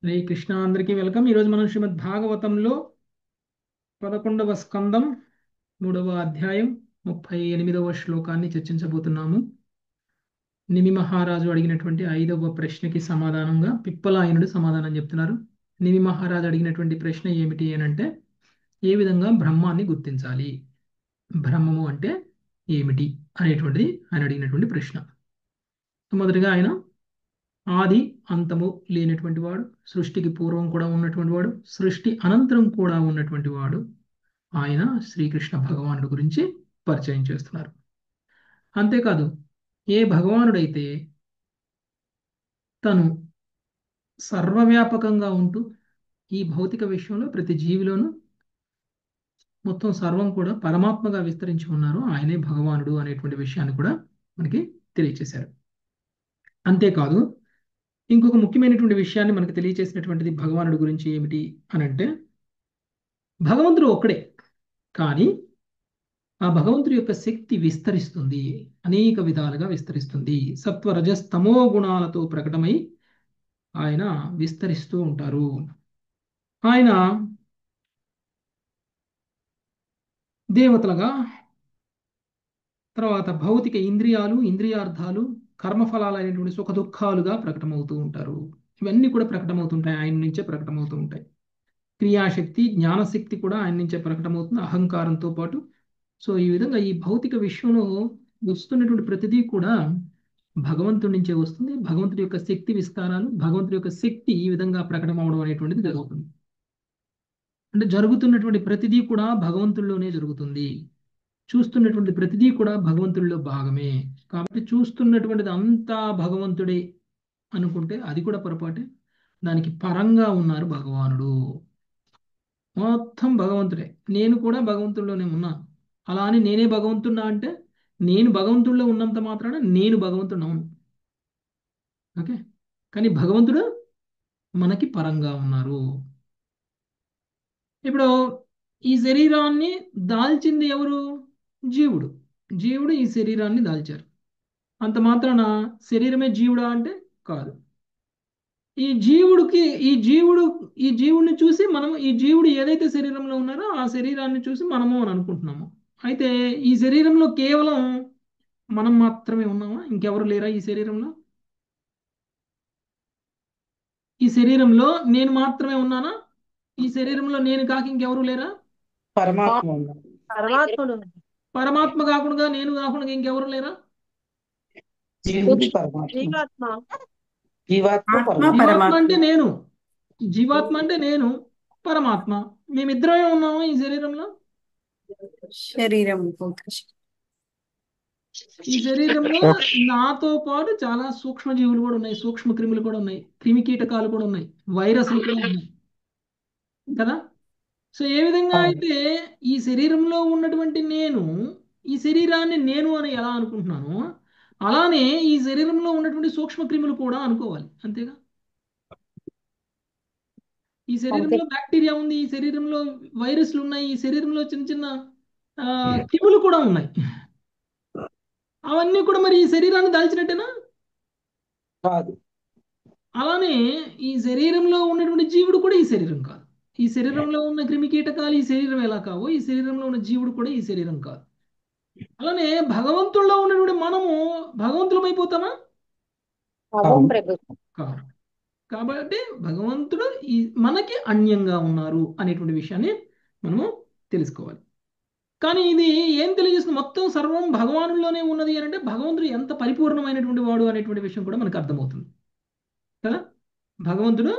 హరే కృష్ణ, అందరికీ వెల్కమ్. ఈరోజు మనం శ్రీమద్ భాగవతంలో 11వ స్కందం 3వ అధ్యాయం 38వ శ్లోకాన్ని చర్చించబోతున్నాము. నిమి మహారాజు అడిగినటువంటి 5వ ప్రశ్నకి సమాధానంగా పిప్పలాయనుడు సమాధానం చెప్తున్నారు. నిమి మహారాజు అడిగినటువంటి ప్రశ్న ఏమిటి అని అంటే, ఏ విధంగా బ్రహ్మాన్ని గుర్తించాలి, బ్రహ్మము అంటే ఏమిటి అనేటువంటిది ఆయన అడిగినటువంటి ప్రశ్న. మొదటిగా ఆయన ఆది అంతము లేనటువంటి వాడు, సృష్టికి పూర్వం కూడా ఉన్నటువంటి వాడు, సృష్టి అనంతరం కూడా ఉన్నటువంటి వాడు ఆయన శ్రీకృష్ణ భగవానుడి గురించి పరిచయం చేస్తున్నారు. అంతేకాదు, ఏ భగవానుడైతే తను సర్వవ్యాపకంగా ఉంటూ ఈ భౌతిక విశ్వంలో ప్రతి జీవిలోనూ మొత్తం సర్వం కూడా పరమాత్మగా విస్తరించి ఉన్నారు, ఆయనే భగవానుడు అనేటువంటి విషయాన్ని కూడా మనకి తెలియచేశారు. అంతేకాదు, ఇంకొక ముఖ్యమైనటువంటి విషయాన్ని మనకు తెలియచేసినటువంటిది భగవానుడి గురించి ఏమిటి అని అంటే, భగవంతుడు ఒక్కడే, కానీ ఆ భగవంతుడి యొక్క శక్తి విస్తరిస్తుంది, అనేక విధాలుగా విస్తరిస్తుంది. సత్వ రజస్తమో గుణాలతో ప్రకటమై ఆయన విస్తరిస్తూ ఉంటారు. ఆయన దేవతలుగా, తర్వాత భౌతిక ఇంద్రియాలు, ఇంద్రియార్థాలు, కర్మఫలాలు అనేటువంటి సుఖ దుఃఖాలుగా ప్రకటమవుతూ ఉంటారు. ఇవన్నీ కూడా ప్రకటమవుతుంటాయి, ఆయన నుంచే ప్రకటమవుతూ ఉంటాయి. క్రియాశక్తి, జ్ఞానశక్తి కూడా ఆయన నుంచే ప్రకటమవుతుంది, అహంకారంతో పాటు. సో ఈ విధంగా ఈ భౌతిక విశ్వంలో వస్తున్నటువంటి ప్రతిదీ కూడా భగవంతుడి నుంచే వస్తుంది. భగవంతుడి యొక్క శక్తి విస్తారాలు, భగవంతుడి యొక్క శక్తి ఈ విధంగా ప్రకటమవడం అనేటువంటిది జరుగుతుంది. అంటే జరుగుతున్నటువంటి ప్రతిదీ కూడా భగవంతుల్లోనే జరుగుతుంది. చూస్తున్నటువంటి ప్రతిదీ కూడా భగవంతుడిలో భాగమే. కాబట్టి చూస్తున్నటువంటిది అంతా భగవంతుడే అనుకుంటే అది కూడా పొరపాటే. దానికి పరంగా ఉన్నారు భగవానుడు. మొత్తం భగవంతుడే. నేను కూడా భగవంతుడిలోనే ఉన్నాను. అలా అని నేనే భగవంతుడినా అంటే, నేను భగవంతుడిలో ఉన్నంత మాత్రాన నేను భగవంతుడు అవును. ఓకే, కానీ భగవంతుడు మనకి పరంగా ఉన్నారు. ఇప్పుడు ఈ శరీరాన్ని దాల్చింది ఎవరు? జీవుడు. జీవుడు ఈ శరీరాన్ని దాల్చారు. అంత మాత్రాన శరీరమే జీవుడా అంటే కాదు. ఈ జీవుడికి ఈ జీవుడిని చూసి మనం, ఈ జీవుడు ఏదైతే శరీరంలో ఉన్నారో ఆ శరీరాన్ని చూసి మనము అని అనుకుంటున్నాము. అయితే ఈ శరీరంలో కేవలం మనం మాత్రమే ఉన్నామా? ఇంకెవరు లేరా ఈ శరీరంలో? ఈ శరీరంలో నేను మాత్రమే ఉన్నానా? ఈ శరీరంలో నేను కాక ఇంకెవరు లేరా? పరమాత్మ ఉన్నాడు. పరమాత్ముడు పరమాత్మ కాకుండా, నేను కాకుండా ఇంకెవరు లేరా? జీవుడు పరమాత్మ, జీవాత్మ జీవాత్మ ఆత్మ పరమాత్మ. జీవాత్మ పరమాత్మ అంటే నేను, జీవాత్మ అంటే నేను, పరమాత్మ మేమిద్దరమే ఉన్నాము ఈ శరీరంలో. శరీరం ఈ శరీరంలో నాతో పాటు చాలా సూక్ష్మ జీవులు కూడా ఉన్నాయి, సూక్ష్మ క్రిములు కూడా ఉన్నాయి, క్రిమి కీటకాలు కూడా ఉన్నాయి, వైరస్లు కూడా ఉన్నాయి కదా. సో ఏ విధంగా అవును. అయితే ఈ శరీరంలో ఉన్నటువంటి నేను ఈ శరీరాన్ని నేను అని ఎలా అనుకుంటున్నానో, అలానే ఈ శరీరంలో ఉన్నటువంటి సూక్ష్మ క్రిములు కూడా అనుకోవాలి, అంతేగా. ఈ అంతే. శరీరంలో బ్యాక్టీరియా ఉంది, ఈ శరీరంలో వైరస్లు ఉన్నాయి, ఈ శరీరంలో చిన్న చిన్న క్రిములు కూడా ఉన్నాయి. అవన్నీ కూడా మరి ఈ శరీరాన్ని దాల్చినట్టేనా? కాదు. అలానే ఈ శరీరంలో ఉన్నటువంటి జీవుడు కూడా ఈ శరీరం కాదు. ఈ శరీరంలో ఉన్న క్రిమి కీటకాలు ఈ శరీరం ఎలా కావో, ఈ శరీరంలో ఉన్న జీవుడు కూడా ఈ శరీరం కాదు. అలానే భగవంతుల్లో ఉన్నటువంటి మనము భగవంతులమైపోతామా? అవం అవును. ప్రభు కాదు. కాబట్టి భగవంతుడు ఈ మనకి అన్యంగా ఉన్నారు అనేటువంటి విషయాన్ని మనము తెలుసుకోవాలి. కానీ ఇది ఏం తెలియజేస్తుంది? మొత్తం సర్వం భగవానుల్లోనే ఉన్నది అని అంటే భగవంతుడు ఎంత పరిపూర్ణమైనటువంటి వాడు అనేటువంటి విషయం కూడా మనకు అర్థమవుతుంది కదా. భగవంతుడు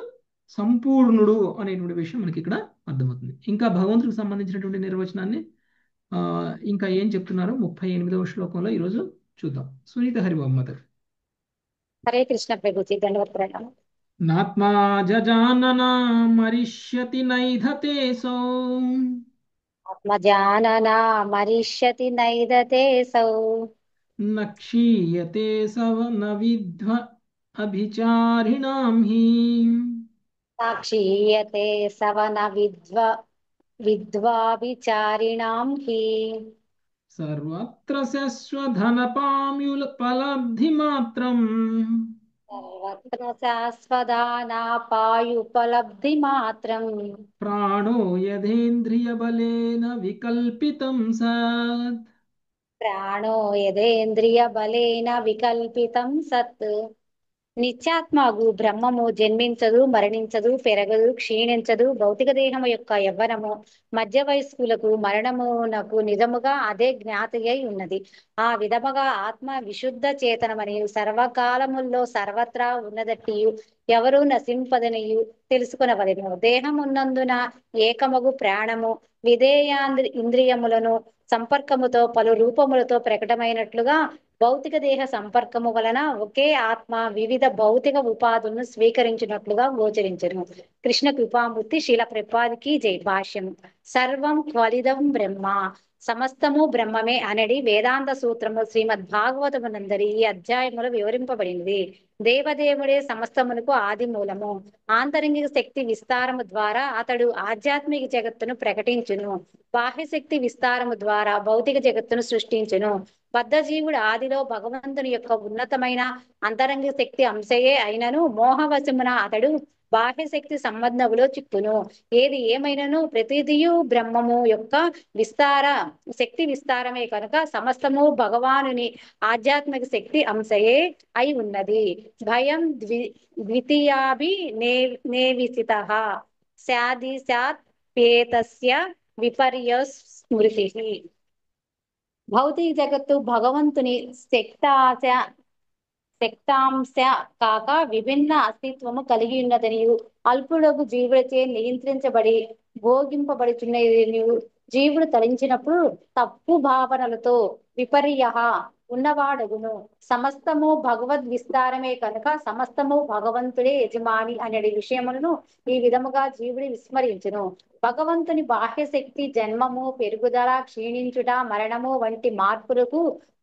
సంపూర్ణుడు అనేటువంటి విషయం మనకి ఇక్కడ అర్థమవుతుంది. ఇంకా భగవంతుడికి సంబంధించినటువంటి నిర్వచనాన్ని ఇంకా ఏం చెప్తున్నారో 38వ శ్లోకంలో ఈరోజు చూద్దాం. సునీత హరిబాబు. హరే కృష్ణ ప్రభుజీ, దండవత్ ప్రణామం. నాత్మా జజానన మరిష్యతి నైధతే సౌ ఆత్మజాననా మరిష్యతి నైదతే సౌ నక్షీయతే సవ న విద్వ అభిచారిణాం హి సాక్షీయతే సవన విద్వాభిచారిణాం హి సర్వత్ర స్వధనపామ్యుల ఫలబ్ధి మాత్రం సర్వత్ర శాశ్వదానాపాయుపలబ్ధి మాత్రం ప్రాణో యథేంద్రియ బలేన వికల్పితం సత్. ప్రాణో యదేంద్రియ బలేన వికల్పితం సత్. నిత్యాత్మగు బ్రహ్మము జన్మించదు, మరణించదు, పెరగదు, క్షీణించదు. భౌతిక దేహము యొక్క యవ్వనము మధ్య వయస్కులకు మరణమునకు నిజముగా అదే జ్ఞాతి అయి ఉన్నది. ఆ విధముగా ఆత్మ విశుద్ధ చేతనమనియు సర్వకాలముల్లో సర్వత్రా ఉన్నదట్టియు ఎవరు నశింపదనియు తెలుసుకొనవలెను. దేహమున్నందున ఏకమగు ప్రాణము ఇంద్రియములను సంపర్కముతో పలు రూపములతో ప్రకటమైనట్లుగా భౌతిక దేహ సంపర్కము వలన ఒకే ఆత్మ వివిధ భౌతిక ఉపాధులను స్వీకరించినట్లుగా గోచరించను. కృష్ణ కృపామూర్తి శీల ప్రపాదికి జై. భాష్యం. సర్వం క్వలిదం బ్రహ్మ, సమస్తము బ్రహ్మమే అనడి వేదాంత సూత్రము శ్రీమద్ భాగవతమునందరి ఈ అధ్యాయములో వివరింపబడినది. దేవదేవుడే సమస్తమునకు ఆది మూలము. ఆంతరంగిక శక్తి విస్తారము ద్వారా అతడు ఆధ్యాత్మిక జగత్తును ప్రకటించును. బాహ్య శక్తి విస్తారము ద్వారా భౌతిక జగత్తును సృష్టించును. బద్ధజీవుడు ఆదిలో భగవంతుని యొక్క ఉన్నతమైన అంతరంగ శక్తి అంశయే అయినను మోహవశమున అతడు బాహ్య శక్తి సంబంధములో చిక్కును. ఏది ఏమైనను ప్రతిదియు బ్రహ్మము యొక్క శక్తి విస్తారమే కనుక సమస్తము భగవానుని ఆధ్యాత్మిక శక్తి అంశయే అయి ఉన్నది. భయం ద్వితీయాభి నేవిసిత స్యాదిశాత్ పేతస్య విపర్యస్మృతి. భౌతిక జగత్తు భగవంతుని శక్తాంశ కాక విభిన్న అస్తిత్వము కలిగి ఉన్నదనియు అల్పుడగు జీవులచే నియంత్రించబడి భోగింపబడుచున్నదనియు జీవుడు తరించినప్పుడు తప్పు భావనలతో విపర్య ఉన్నవాడగును. సమస్తము భగవద్ విస్తారమే కనుక సమస్తము భగవంతుడే యజమాని అనే విషయములను ఈ విధముగా జీవుడి విస్మరించును. భగవంతుని బాహ్య శక్తి జన్మము, పెరుగుదల, క్షీణించుట, మరణము వంటి మార్పులకు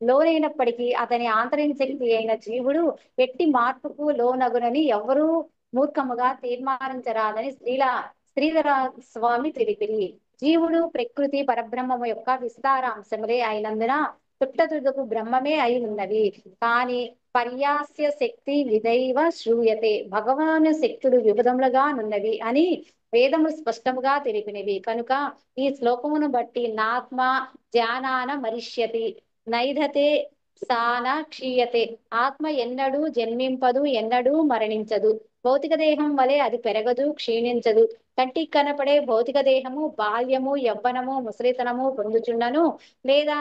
లోనైనప్పటికీ అతని ఆంతరిక శక్తి అయిన జీవుడు ఎట్టి మార్పుకు లోనగునని ఎవ్వరూ మూర్ఖముగా తీర్మానించరాదని శ్రీధర స్వామి తెలిపిరి. జీవుడు ప్రకృతి పరబ్రహ్మము యొక్క విస్తారాంశములే అయినందున తుట్టతుదకు బ్రహ్మమే అయి ఉన్నవి. కాని పర్యాస్య శక్తి విదైవ శ్రూయతే. భగవాను శక్తులు వివిధములుగా నున్నవి అని వేదములు స్పష్టముగా తెలిపినవి కనుక ఈ శ్లోకమును బట్టి నాత్మ ధ్యానాన మరిష్యతి నైధతే సాన క్షీయతే. ఆత్మ ఎన్నడూ జన్మింపదు, ఎన్నడూ మరణించదు. భౌతిక దేహం వలె అది పెరగదు, క్షీణించదు. కంటికి కనపడే భౌతిక దేహము బాల్యము, యవ్వనము, ముసలితనము పొందుచున్నను లేదా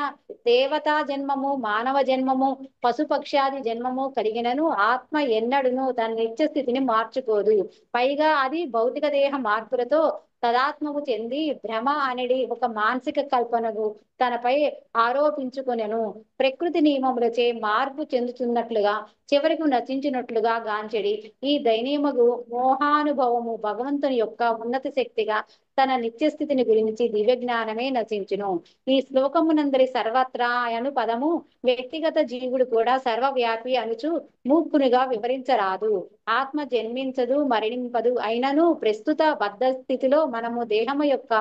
దేవతా జన్మము, మానవ జన్మము, పశుపక్షాది జన్మము కలిగినను ఆత్మ ఎన్నడును తన నిత్య స్థితిని మార్చుకోదు. పైగా అది భౌతిక దేహ మార్పులతో తదాత్మము చెంది భ్రమ అనేది ఒక మానసిక కల్పనకు తనపై ఆరోపించుకొనెను. ప్రకృతి నియమములచే మార్పు చెందుతున్నట్లుగా చివరికి నశించినట్లుగా గాంచెడి ఈ దైనిమగు మోహానుభవము భగవంతుని యొక్క ఉన్నత శక్తిగా తన నిత్యస్థితిని గురించి దివ్య జ్ఞానమే నశించును. ఈ శ్లోకమునందరి సర్వత్రా అను పదము వ్యక్తిగత జీవుడు కూడా సర్వవ్యాపి అనుచు మూర్ఖునిగా వివరించరాదు. ఆత్మ జన్మించదు, మరణింపదు. అయినను ప్రస్తుత బద్ధ స్థితిలో మనము దేహము యొక్క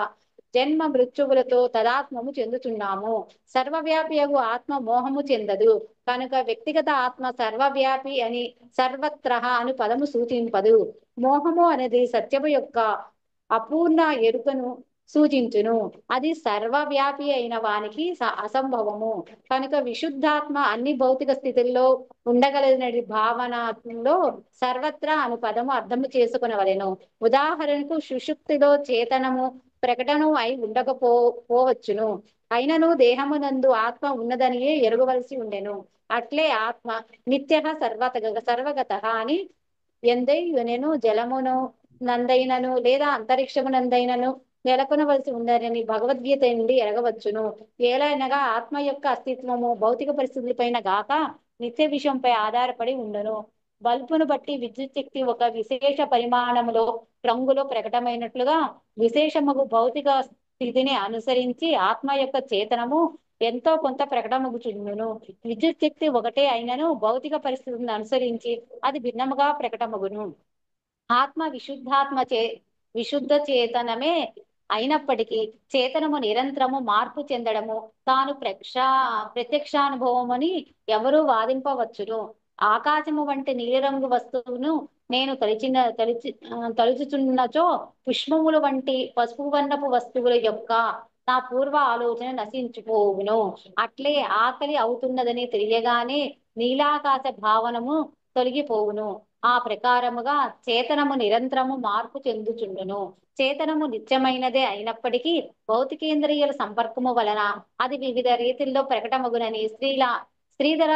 జన్మ మృత్యువులతో తదాత్మము చెందుతున్నాము. సర్వవ్యాపియగు ఆత్మ మోహము చెందదు కనుక వ్యక్తిగత ఆత్మ సర్వవ్యాపి అని సర్వత్ర అను పదము సూచింపదు. మోహము అనేది సత్యము యొక్క అపూర్ణ ఎరుకను సూచించును. అది సర్వవ్యాపి అయిన వానికి అసంభవము కనుక విశుద్ధాత్మ అన్ని భౌతిక స్థితుల్లో ఉండగలిగిన భావనలో సర్వత్రా అను పదము అర్థము చేసుకునవలెను. ఉదాహరణకు సుషుప్తిలో చేతనము ప్రకటన అయి పోవచ్చును. అయినను దేహమునందు ఆత్మ ఉన్నదనియే ఎరుగవలసి ఉండెను. అట్లే ఆత్మ నిత్య సర్వగత అని ఎందైనను జలమును నందైనను లేదా అంతరిక్షమునందైనను నెలకొనవలసి ఉందని భగవద్గీత నుండి ఎరగవచ్చును. ఏలైనగా ఆత్మ యొక్క అస్తిత్వము భౌతిక పరిస్థితులపైన గాక నిత్య విషయంపై ఆధారపడి ఉండను. బల్బును బట్టి విద్యుత్ శక్తి ఒక విశేష పరిమాణములో రంగులో ప్రకటమైనట్లుగా విశేషముగు భౌతిక స్థితిని అనుసరించి ఆత్మ యొక్క చేతనము ఎంతో కొంత ప్రకటమగుచుండును. విద్యుత్ శక్తి ఒకటే అయినను భౌతిక పరిస్థితిని అనుసరించి అది భిన్నముగా ప్రకటమగును. ఆత్మ విశుద్ధ చేతనమే అయినప్పటికీ చేతనము నిరంతరము మార్పు చెందడము తాను ప్రత్యక్షానుభవమని ఎవరూ వాదింపవచ్చును. ఆకాశము వంటి నీలిరంగు వస్తువును నేను తలుచుచున్నచో పుష్పములు వంటి పసుపు వర్ణపు వస్తువుల యొక్క నా పూర్వ ఆలోచన నశించిపోవును. అట్లే ఆకలి అవుతున్నదని తెలియగానే నీలాకాశ భావనము తొలగిపోవును. ఆ ప్రకారముగా చేతనము నిరంతరము మార్పు చెందుచుండును. చేతనము నిత్యమైనదే అయినప్పటికీ భౌతికేంద్రియాల సంపర్కము వలన అది వివిధ రీతిల్లో ప్రకటమగునని శ్రీధర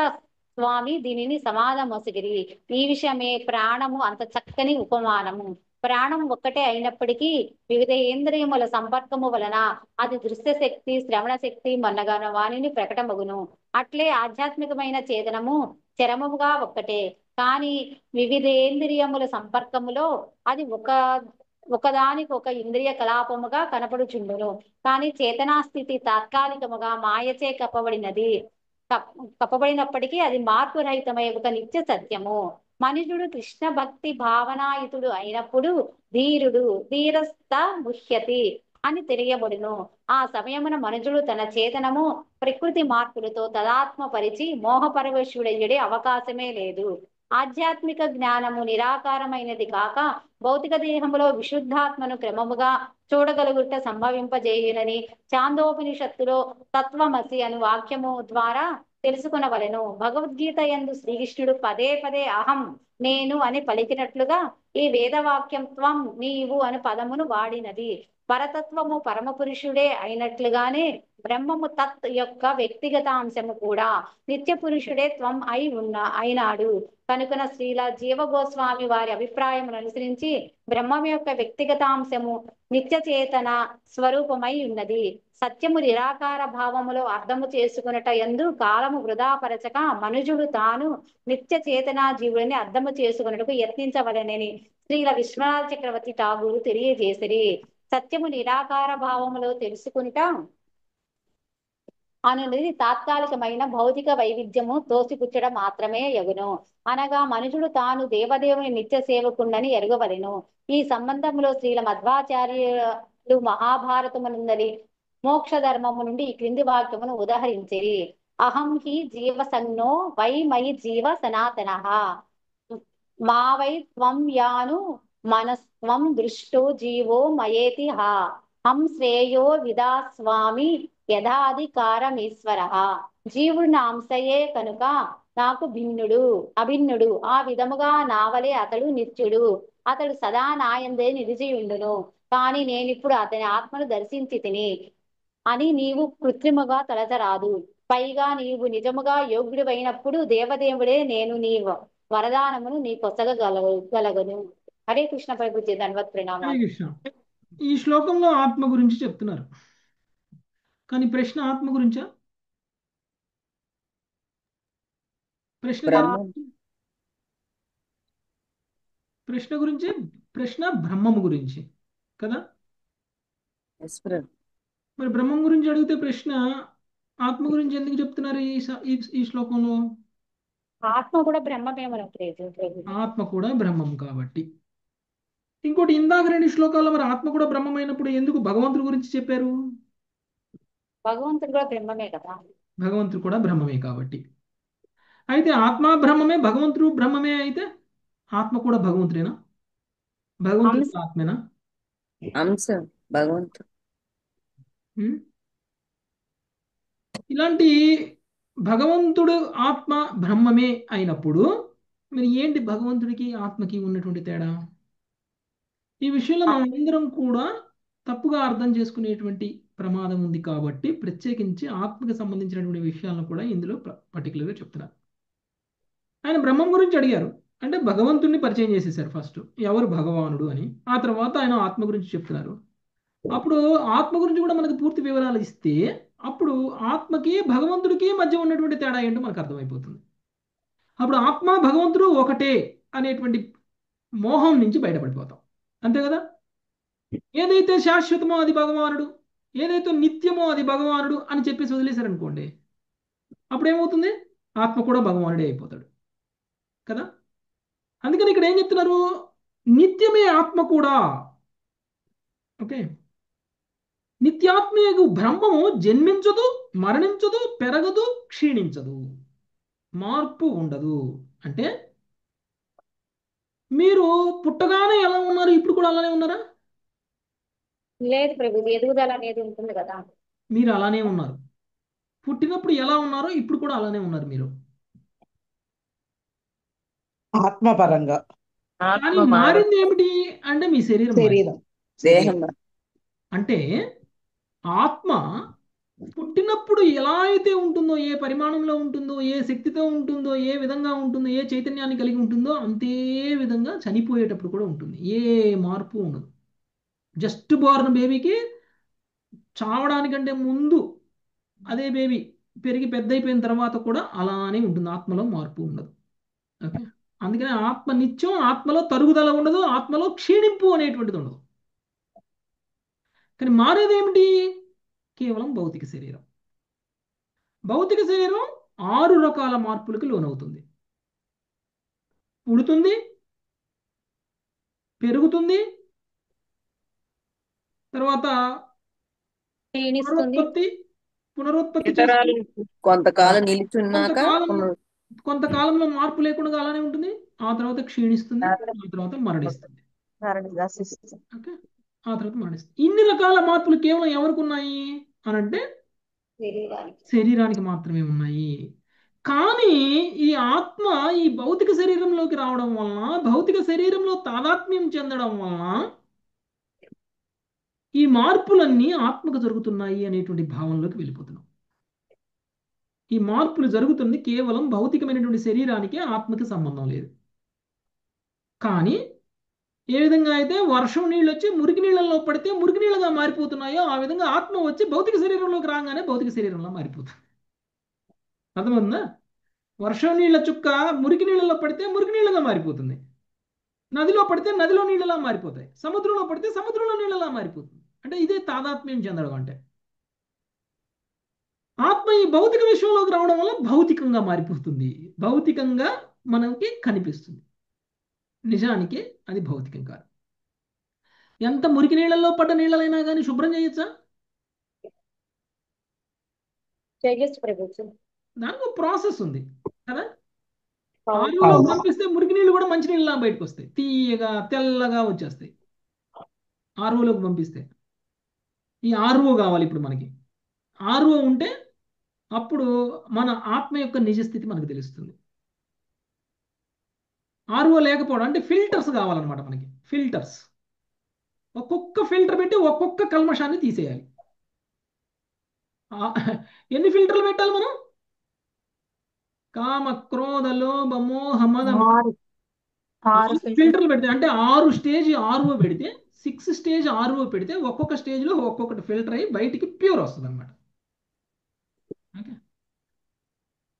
స్వామి దీనిని సమాధమొసగిరి. ఈ విషయమే ప్రాణము అంత చక్కని ఉపమానము. ప్రాణం ఒక్కటే అయినప్పటికీ వివిధ ఇంద్రియముల సంపర్కము వలన అది దృశ్య శక్తి, శ్రవణ శక్తి మొన్నగాన వాణిని ప్రకటమగును. అట్లే ఆధ్యాత్మికమైన చేతనము చరమముగా ఒక్కటే, కానీ వివిధేంద్రియముల సంపర్కములో అది ఒకదానికొక ఇంద్రియ కలాపముగా కనపడుచుండును. కానీ చేతనా స్థితి తాత్కాలికముగా మాయచే కప్పబడినప్పటికీ అది మార్పు రహితమై ఒక నిత్య సత్యము. మనుషుడు కృష్ణ భక్తి భావనాయుతుడు అయినప్పుడు ధీరుడు ధీరస్థ ముహ్యతి అని తెలియబడును. ఆ సమయమున మనుషుడు తన చేతనము ప్రకృతి మార్పులతో తదాత్మపరిచి మోహపరవశుడయ్యడే అవకాశమే లేదు. ఆధ్యాత్మిక జ్ఞానము నిరాకారమైనది కాక భౌతిక దేహములో విశుద్ధాత్మను క్రమముగా చూడగలుగుట సంభవింపజేయునని చాందోపనిషత్తులో తత్వమసి అను వాక్యము ద్వారా తెలుసుకునవలెను. భగవద్గీత యందు శ్రీకృష్ణుడు పదే పదే అహం నేను అని పలికినట్లుగా ఈ వేదవాక్యం త్వం నీవు అను పదమును వాడినది. పరతత్వము పరమ పురుషుడే అయినట్లుగానే బ్రహ్మము తత్ యొక్క వ్యక్తిగత అంశము కూడా నిత్య పురుషుడే త్వం అయినాడు. కనుకన శ్రీల జీవ గోస్వామి వారి అభిప్రాయమును అనుసరించి బ్రహ్మం యొక్క వ్యక్తిగతాంశము నిత్య చేతన స్వరూపమై ఉన్నది. సత్యము నిరాకార భావములో అర్థము చేసుకున్నట యందు కాలము వృధాపరచక మనుజుడు తాను నిత్య చేతనా జీవుడిని అర్థము చేసుకున్నటకు యత్నించవలనని శ్రీల విశ్వనాథ చక్రవర్తి ఠాగూరు తెలియజేసిరి. సత్యము నిరాకార భావములో తెలుసుకుంట అనున్నది తాత్కాలికమైన భౌతిక వైవిధ్యము తోసిపుచ్చడం మాత్రమే యగును. అనగా మనుషుడు తాను దేవదేవుని నిత్య సేవకుండని ఎరుగవలెను. ఈ సంబంధంలో శ్రీల మధ్వాచార్యులు మహాభారతమునందలి మోక్ష ధర్మము నుండి ఈ క్రింది వాక్యమును ఉదహరించిరి. అహం హి జీవ సంజ్ఞో వై మయి జీవ సనాతనః మా వై త్వం యాను మనస్త్వం దృష్టో జీవో మయేతి హా హం శ్రేయో విదాస్వామి యథాధికారమీశ్వర. జీవుడు నా అంశయే కనుక నాకు అభిన్నుడు. ఆ విధముగా నావలే అతడు నిత్యుడు. అతడు సదా నాయందే నిలిచియుండును. కాని నేనిప్పుడు అతని ఆత్మను దర్శించి తిని అని నీవు కృత్రిమగా తలచరాదు. పైగా నీవు నిజముగా యోగ్యుడివైనప్పుడు దేవదేవుడే నేను నీ వరదానమును నీ పొసగగలగను. హరే కృష్ణ ప్రభుజీ ధన్వత్ హరే ప్రణామాలు. కృష్ణ. ఈ శ్లోకంలో ఆత్మ గురించి చెప్తున్నారు, కానీ ప్రశ్న ఆత్మ గురించా? ప్రశ్న బ్రహ్మం ప్రశ్న గురించి, ప్రశ్న బ్రహ్మము గురించి కదా. మరి బ్రహ్మం గురించి అడిగితే ప్రశ్న ఆత్మ గురించి ఎందుకు చెప్తున్నారు ఈ శ్లోకంలో? ఆత్మ కూడా బ్రహ్మమేమో ప్రభుజీ. ఆత్మ కూడా బ్రహ్మం కాబట్టి. ఇంకోటి, ఇందాక 2 శ్లోకాల్లో మరి ఆత్మ కూడా బ్రహ్మమైనప్పుడు ఎందుకు భగవంతుడి గురించి చెప్పారు? భగవంతుడు కూడా బ్రహ్మమే కదా. భగవంతుడు కూడా బ్రహ్మమే కాబట్టి. అయితే ఆత్మ బ్రహ్మమే, భగవంతుడు బ్రహ్మమే అయితే ఆత్మ కూడా భగవంతుడేనా? భగవంతుడు కూడా ఆత్మేనా? అంశ భగవంతుడు. ఉం? ఇలాంటి భగవంతుడు ఆత్మ బ్రహ్మమే అయినప్పుడు మరి ఏంటి భగవంతుడికి ఆత్మకి ఉన్నటువంటి తేడా? ఈ విషయంలో మనం అందరం కూడా తప్పుగా అర్థం చేసుకునేటువంటి ప్రమాదం ఉంది కాబట్టి ప్రత్యేకించి ఆత్మకి సంబంధించినటువంటి విషయాలను కూడా ఇందులో పర్టికులర్గా చెప్తున్నారు. ఆయన బ్రహ్మం గురించి అడిగారు అంటే భగవంతుడిని పరిచయం చేసేసారు ఫస్ట్, ఎవరు భగవానుడు అని. ఆ తర్వాత ఆయన ఆత్మ గురించి చెప్తున్నారు. అప్పుడు ఆత్మ గురించి కూడా మనకు పూర్తి వివరాలు ఇస్తే అప్పుడు ఆత్మకి భగవంతుడికి మధ్య ఉన్నటువంటి తేడా ఏంటో మనకు అర్థమైపోతుంది. అప్పుడు ఆత్మ భగవంతుడు ఒకటే అనేటువంటి మోహం నుంచి బయటపడిపోతాం, అంతే కదా. ఏదైతే శాశ్వతమో అది భగవానుడు, ఏదైతే నిత్యమో అది భగవానుడు అని చెప్పేసి వదిలేశారనుకోండి, అప్పుడు ఏమవుతుంది? ఆత్మ కూడా భగవానుడే అయిపోతాడు కదా. అందుకని ఇక్కడ ఏం చెప్తున్నారు? నిత్యమే ఆత్మ కూడా. ఓకే, నిత్యాత్మయగు బ్రహ్మము జన్మించదు, మరణించదు, పెరగదు, క్షీణించదు, మార్పు ఉండదు అంటే మీరు పుట్టగానే ఎలా ఉన్నారు, ఇప్పుడు కూడా అలానే ఉన్నారా? లేదు ప్రభు, ఎదుగుదల అనేది ఉంటుంది కదా. మీరు అలానే ఉన్నారు. పుట్టినప్పుడు ఎలా ఉన్నారో ఇప్పుడు కూడా అలానే ఉన్నారు మీరు. ఆత్మపరంగా కానీ ఆత్మ మారదు, మారింది ఏమిటి అంటే మీ శరీరం మారింది. శరీరం దేహం అంటే ఆత్మ పుట్టినప్పుడు ఎలా అయితే ఉంటుందో, ఏ పరిమాణంలో ఉంటుందో, ఏ శక్తితో ఉంటుందో, ఏ విధంగా ఉంటుందో, ఏ చైతన్యాన్ని కలిగి ఉంటుందో అంతే విధంగా చనిపోయేటప్పుడు కూడా ఉంటుంది. ఏ మార్పు ఉండదు. జస్ట్ బోర్న్ బేబీకి చావడానికంటే ముందు అదే బేబీ పెరిగి పెద్ద అయిపోయిన తర్వాత కూడా అలానే ఉంటుంది. ఆత్మలో మార్పు ఉండదు. ఓకే. అందుకని ఆత్మ నిత్యం, ఆత్మలో తరుగుదల ఉండదు, ఆత్మలో క్షీణింపు అనేటువంటిది ఉండదు. కానీ మారేది ఏమిటి? కేవలం భౌతిక శరీరం. భౌతిక శరీరం 6 రకాల మార్పులకు లోనవుతుంది. పుడుతుంది, పెరుగుతుంది, తర్వాత క్షీణిస్తుంది. పునరుత్పత్తి ఇతరాలు చేస్తుంది. కొంతకాలం నిలిచున్నాక కొంతకాలంలో మార్పు లేకుండా అలానే ఉంటుంది. ఆ తర్వాత క్షీణిస్తుంది, ఆ తర్వాత మరణిస్తుంది. ఓకే. ఆ తర్వాత మరణిస్తుంది. ఇన్ని రకాల మార్పులు కేవలం ఎవరికి ఉన్నాయి అనంటే శరీరానికి శరీరానికి మాత్రమే ఉన్నాయి. కానీ ఈ ఆత్మ ఈ భౌతిక శరీరంలోకి రావడం వలన, భౌతిక శరీరంలో తాదాత్మ్యం చెందడం వలన ఈ మార్పులన్నీ ఆత్మకు జరుగుతున్నాయి అనేటువంటి భావనలోకి వెళ్ళిపోతున్నాం. ఈ మార్పులు జరుగుతుంది కేవలం భౌతికమైనటువంటి శరీరానికి, ఆత్మకి సంబంధం లేదు. కానీ ఏ విధంగా అయితే వర్షం నీళ్ళు వచ్చి మురికి నీళ్ళల్లో పడితే మురికి నీళ్ళగా మారిపోతున్నాయో, ఆ విధంగా ఆత్మ వచ్చి భౌతిక శరీరంలోకి రాగానే భౌతిక శరీరంలో మారిపోతుంది. అర్థమవుతుందా? వర్షం నీళ్ళ చుక్క మురికి నీళ్ళలో పడితే మురికి నీళ్ళగా మారిపోతుంది. నదిలో పడితే నదిలో నీళ్ళలా మారిపోతాయి. సముద్రంలో పడితే సముద్రంలో నీళ్ళలా మారిపోతుంది. అంటే ఇదే తాదాత్మ్యం చెందడం అంటే. ఆత్మ ఈ భౌతిక విశ్వంలోకి రావడం వల్ల భౌతికంగా మారిపోతుంది. భౌతికంగా మనకి కనిపిస్తుంది. నిజానికి అది భౌతికం కాదు. ఎంత మురికి నీళ్ళల్లో పడ్డ నీళ్ళైనా కానీ శుభ్రం చేయొచ్చా? చేయొచ్చు ప్రభుత్వం. దానికి ఒక ప్రాసెస్ ఉంది కదా. అవును. ఆరులో పంపిస్తే మురికి నీళ్ళు కూడా మంచి నీళ్ళలా బయటకు వస్తాయి, తీయగా తెల్లగా వచ్చేస్తాయి. ఆర్ఓలోకి పంపిస్తే ఈ ఆర్ఓ కావాలి ఇప్పుడు మనకి. ఆర్ఓ ఉంటే అప్పుడు మన ఆత్మ యొక్క నిజస్థితి మనకు తెలుస్తుంది. ఆర్ఓ లేకపోవడం అంటే ఫిల్టర్స్ కావాలన్నమాట మనకి. ఫిల్టర్స్, ఒక్కొక్క ఫిల్టర్ పెట్టి ఒక్కొక్క కల్మషాన్ని తీసేయాలి. ఎన్ని ఫిల్టర్లు పెట్టాలి మనం? కామ, క్రోధ, లోభ, మోహ, మద, 6 ఫిల్టర్లు పెడితే, అంటే 6 స్టేజ్ ఆర్ఓ పెడితే, 6 స్టేజ్ ఆర్ఓ పెడితే ఒక్కొక్క స్టేజ్లో ఒక్కొక్కటి ఫిల్టర్ అయ్యి బయటికి ప్యూర్ వస్తుంది అనమాట. ఓకే.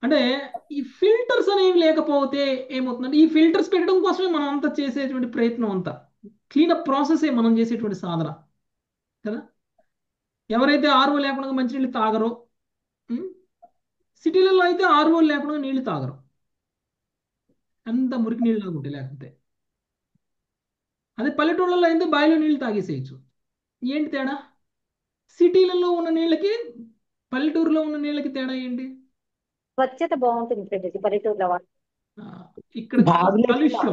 అంటే ఈ ఫిల్టర్స్ అనేవి లేకపోతే ఏమవుతుందంటే, ఈ ఫిల్టర్స్ పెట్టడం కోసమే మనం అంతా చేసేటువంటి ప్రయత్నం, అంతా క్లీనప్ ప్రాసెసే మనం చేసేటువంటి సాధన కదా. ఎవరైతే ఆర్ఓ లేకుండా మంచినీళ్ళు తాగరో, సిటీలలో అయితే ఆర్ఓ లేకుండా నీళ్లు తాగరు, అంత మురికి నీళ్ళు ఉంటాయి. లేకపోతే అదే పల్లెటూళ్ళలో అయితే బావిలో నీళ్ళు తాగేసేయచ్చు. ఏంటి తేడా? సిటీలలో ఉన్న నీళ్ళకి పల్లెటూరులో ఉన్న నీళ్ళకి తేడా ఏంటి? స్వచ్ఛత బాగుంటుంది ప్రభుత్వం పల్లెటూరులో. ఆ, ఇక్కడ కాలుష్యం,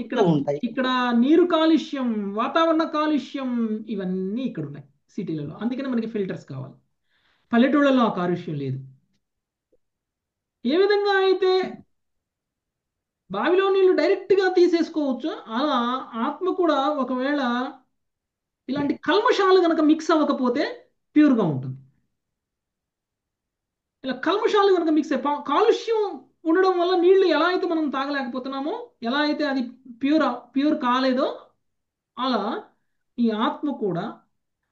ఇక్కడ ఉంటాయి. ఇక్కడ నీరు కాలుష్యం, వాతావరణ కాలుష్యం, ఇవన్నీ ఇక్కడ ఉన్నాయి సిటీలలో. అందుకని మనకి ఫిల్టర్స్ కావాలి. పల్లెటూళ్ళలో ఆ కాలుష్యం లేదు. ఏ విధంగా అయితే బావిలో నీళ్లు డైరెక్ట్గా తీసేసుకోవచ్చు, అలా ఆత్మ కూడా ఒకవేళ ఇలాంటి కల్మషాలు కనుక మిక్స్ అవ్వకపోతే ప్యూర్గా ఉంటుంది. ఇలా కల్మషాలు కనుక మిక్స్ అయ్యి కాలుష్యం ఉండడం వల్ల నీళ్లు ఎలా అయితే మనం తాగలేకపోతున్నామో, ఎలా అయితే అది ప్యూర్ కాలేదో, అలా ఈ ఆత్మ కూడా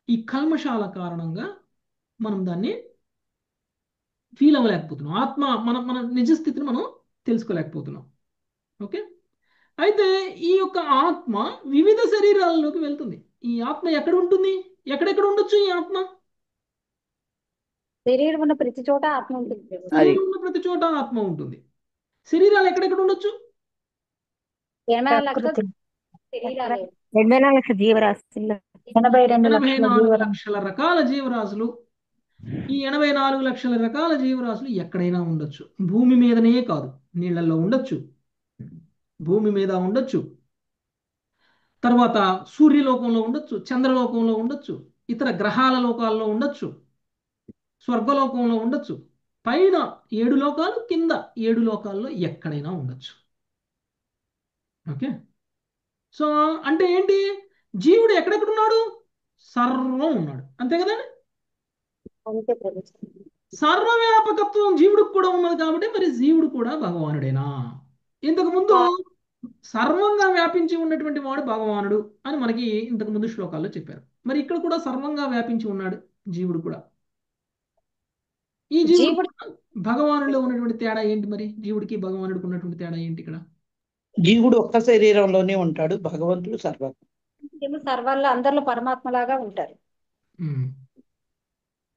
ఈ కల్మషాల కారణంగా మనం దాన్ని ఫీల్ అవ్వలేకపోతున్నాం. ఆత్మ మన మన నిజస్థితిని మనం తెలుసుకోలేకపోతున్నాం. ఓకే. అయితే ఈ యొక్క ఆత్మ వివిధ శరీరాలలోకి వెళ్తుంది. ఈ ఆత్మ ఎక్కడ ఉంటుంది? ఎక్కడెక్కడ ఉండొచ్చు ఈ ఆత్మ? శరీరం ఉన్న ప్రతి చోట ఆత్మ ఉంటుంది ప్రభుత్వం. శరీరం ఉన్న ప్రతి చోట ఆత్మ ఉంటుంది. శరీరాలు ఎక్కడెక్కడ ఉండొచ్చు? 84 లక్షల శరీరాలు. 84 లక్షల జీవరాశుల్లో 84 లక్షల రకాల జీవరాశులు. ఈ 84 లక్షల రకాల జీవరాశులు ఎక్కడైనా ఉండొచ్చు. భూమి మీదనే కాదు, నీళ్ళల్లో ఉండొచ్చు, భూమి మీద ఉండొచ్చు, తర్వాత సూర్యలోకంలో ఉండొచ్చు, చంద్రలోకంలో ఉండొచ్చు, ఇతర గ్రహాల లోకాల్లో ఉండొచ్చు, స్వర్గలోకంలో ఉండొచ్చు, పైన 7 లోకాలు, కింద 7 లోకాల్లో ఎక్కడైనా ఉండొచ్చు. ఓకే, సో అంటే ఏంటి, జీవుడు ఎక్కడెక్కడున్నాడు, సర్వం ఉన్నాడు, అంతే కదండి. అంతే ప్రభు. సర్వవ్యాపకత్వం జీవుడికి కూడా ఉన్నది కాబట్టి మరి జీవుడు కూడా భగవానుడేనా? ఇంతకు ముందు సర్వంగా వ్యాపించి ఉన్నటువంటి వాడు భగవానుడు అని మనకి ఇంతకు ముందు శ్లోకాల్లో చెప్పారు. మరి ఇక్కడ కూడా సర్వంగా వ్యాపించి ఉన్నాడు జీవుడు కూడా. ఈ జీవుడు జీవుడు భగవానుడిలో ఉన్నటువంటి తేడా ఏంటి? మరి జీవుడికి భగవానుడికి ఉన్నటువంటి తేడా ఏంటి ఇక్కడ? జీవుడు ఒక్క శరీరంలోనే ఉంటాడు, భగవంతుడు సర్వం. ఏమో సర్వాల్లో అందరిలో పరమాత్మలాగా ఉంటారు. ఉమ్.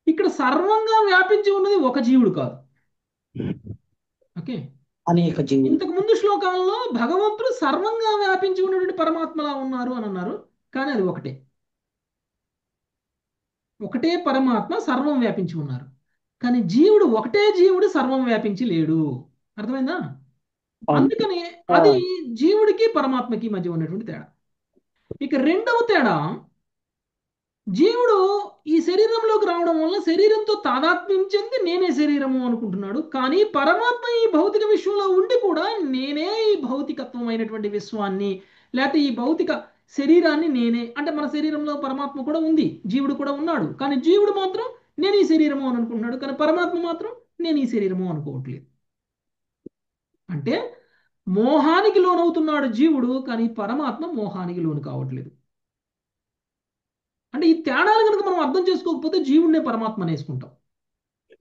ఇక్కడ సర్వంగా వ్యాపించి ఉన్నది ఒక జీవుడు కాదు. ఓకే, అనేక జీవులు. ఇంతకు ముందు శ్లోకాల్లో భగవంతుడు సర్వంగా వ్యాపించి ఉన్నటువంటి పరమాత్మలా ఉన్నారు అని అన్నారు, కానీ అది ఒకటే పరమాత్మ సర్వం వ్యాపించి ఉన్నారు. కానీ జీవుడు ఒకటే జీవుడు సర్వం వ్యాపించి లేడు. అర్థమైందా? అందుకని అది జీవుడికి పరమాత్మకి మధ్య ఉన్నటువంటి తేడా. ఇక రెండవ తేడా, జీవుడు ఈ శరీరంలోకి రావడం వల్ల శరీరంతో తాదాత్మ్యం చెంది నేనే శరీరము అనుకుంటున్నాడు. కానీ పరమాత్మ ఈ భౌతిక విశ్వంలో ఉండి కూడా నేనే ఈ భౌతికత్వం అయినటువంటి విశ్వాన్ని, లేకపోతే ఈ భౌతిక శరీరాన్ని నేనే, అంటే మన శరీరంలో పరమాత్మ కూడా ఉంది, జీవుడు కూడా ఉన్నాడు. కానీ జీవుడు మాత్రం నేను ఈ శరీరము అని అనుకుంటున్నాడు, కానీ పరమాత్మ మాత్రం నేను ఈ శరీరము అనుకోవట్లేదు. అంటే మోహానికి లోనవుతున్నాడు జీవుడు, కానీ పరమాత్మ మోహానికి లోను కావట్లేదు. అంటే ఈ తేడాలు కనుక మనం అర్థం చేసుకోకపోతే జీవుడినే పరమాత్మ అనేసుకుంటాం.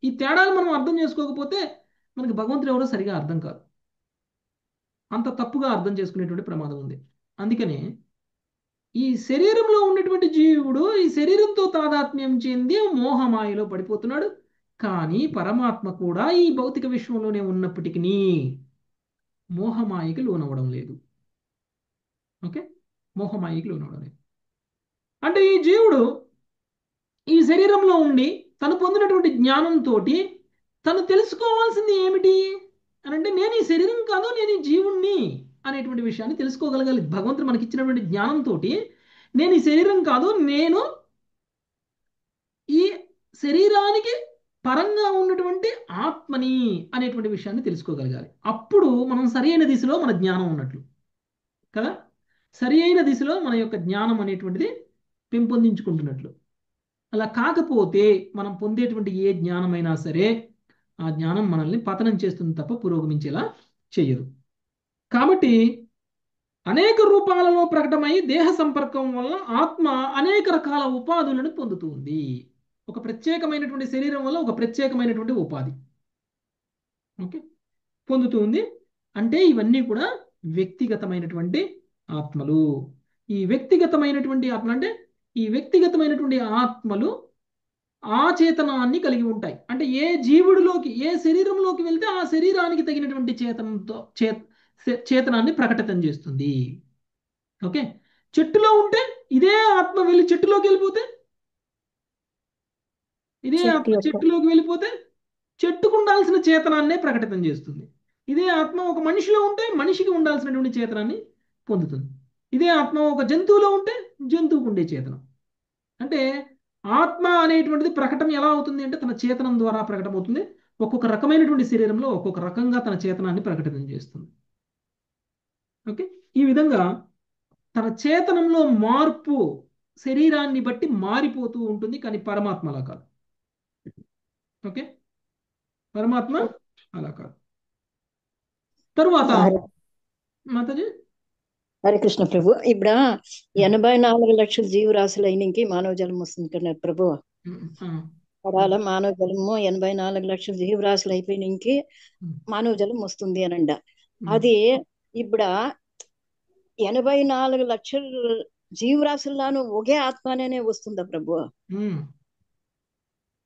ఈ తేడాలు మనం అర్థం చేసుకోకపోతే మనకి భగవంతుడు ఎవరో సరిగా అర్థం కాదు, అంత తప్పుగా అర్థం చేసుకునేటువంటి ప్రమాదం ఉంది. అందుకనే ఈ శరీరంలో ఉన్నటువంటి జీవుడు ఈ శరీరంతో తాదాత్మ్యం చెంది మోహమాయలో పడిపోతున్నాడు. కానీ పరమాత్మ కూడా ఈ భౌతిక విశ్వంలోనే ఉన్నప్పటికీ మోహమాయకి లోనవ్వడం లేదు. ఓకే, మోహమాయకి లోనవ్వడం లేదు. అంటే ఈ జీవుడు ఈ శరీరంలో ఉండి తను పొందినటువంటి జ్ఞానంతో తను తెలుసుకోవాల్సింది ఏమిటి అని అంటే, నేను ఈ శరీరం కాదు, నేను ఈ జీవుణ్ణి అనేటువంటి విషయాన్ని తెలుసుకోగలగాలి. భగవంతుడు మనకి ఇచ్చినటువంటి జ్ఞానంతో నేను ఈ శరీరం కాదు, నేను ఈ శరీరానికి పరంగా ఉన్నటువంటి ఆత్మని అనేటువంటి విషయాన్ని తెలుసుకోగలగాలి. అప్పుడు మనం సరి అయిన దిశలో మన జ్ఞానం ఉన్నట్లు కదా, సరి అయిన దిశలో మన యొక్క జ్ఞానం అనేటువంటిది పెంపొందించుకుంటున్నట్లు. అలా కాకపోతే మనం పొందేటువంటి ఏ జ్ఞానమైనా సరే ఆ జ్ఞానం మనల్ని పతనం చేస్తుంది తప్ప పురోగమించేలా చేయదు. కాబట్టి అనేక రూపాలలో ప్రకటమై దేహ సంపర్కం వల్ల ఆత్మ అనేక రకాల ఉపాధులను పొందుతుంది. ఒక ప్రత్యేకమైనటువంటి శరీరం వల్ల ఒక ప్రత్యేకమైనటువంటి ఉపాధి ఓకే పొందుతుంది. అంటే ఇవన్నీ కూడా వ్యక్తిగతమైనటువంటి ఆత్మలు. ఈ వ్యక్తిగతమైనటువంటి ఆత్మ అంటే ఈ వ్యక్తిగతమైనటువంటి ఆత్మలు ఆ చేతనాన్ని కలిగి ఉంటాయి. అంటే ఏ జీవుడిలోకి ఏ శరీరంలోకి వెళ్తే ఆ శరీరానికి తగినటువంటి చేతనాన్ని ప్రకటితం చేస్తుంది. ఓకే, చెట్టులో ఉంటే ఇదే ఆత్మ వెళ్ళి చెట్టులోకి వెళ్ళిపోతే, ఇదే ఆత్మ చెట్టులోకి వెళ్ళిపోతే చెట్టుకు ఉండాల్సిన చేతనాన్నే ప్రకటితం చేస్తుంది. ఇదే ఆత్మ ఒక మనిషిలో ఉంటే మనిషికి ఉండాల్సినటువంటి చేతనాన్ని పొందుతుంది. ఇదే ఆత్మ ఒక జంతువులో ఉంటే జంతువుకు ఉండే చేతనం. అంటే ఆత్మ అనేటువంటిది ప్రకటన ఎలా అవుతుంది అంటే తన చేతనం ద్వారా ప్రకటమవుతుంది. ఒక్కొక్క రకమైనటువంటి శరీరంలో ఒక్కొక్క రకంగా తన చేతనాన్ని ప్రకటన చేస్తుంది. ఓకే, ఈ విధంగా తన చేతనంలో మార్పు శరీరాన్ని బట్టి మారిపోతూ ఉంటుంది. కానీ పరమాత్మ అలా కాదు. ఓకే, పరమాత్మ అలా కాదు. తరువాత మాతాజీ హరే కృష్ణ ప్రభు. ఇప్పుడు 84 లక్షల జీవరాశులు అయినకి మానవ జన్మ వస్తుంది కదా ప్రభు. పడాల మానవ జన్మ 84 లక్షల జీవరాశులు అయిపోయినకి మానవ జన్మ వస్తుంది అనండ. అది ఇప్పుడు 84 లక్షల జీవరాశుల్లోనూ ఒకే ఆత్మనే వస్తుందా ప్రభు?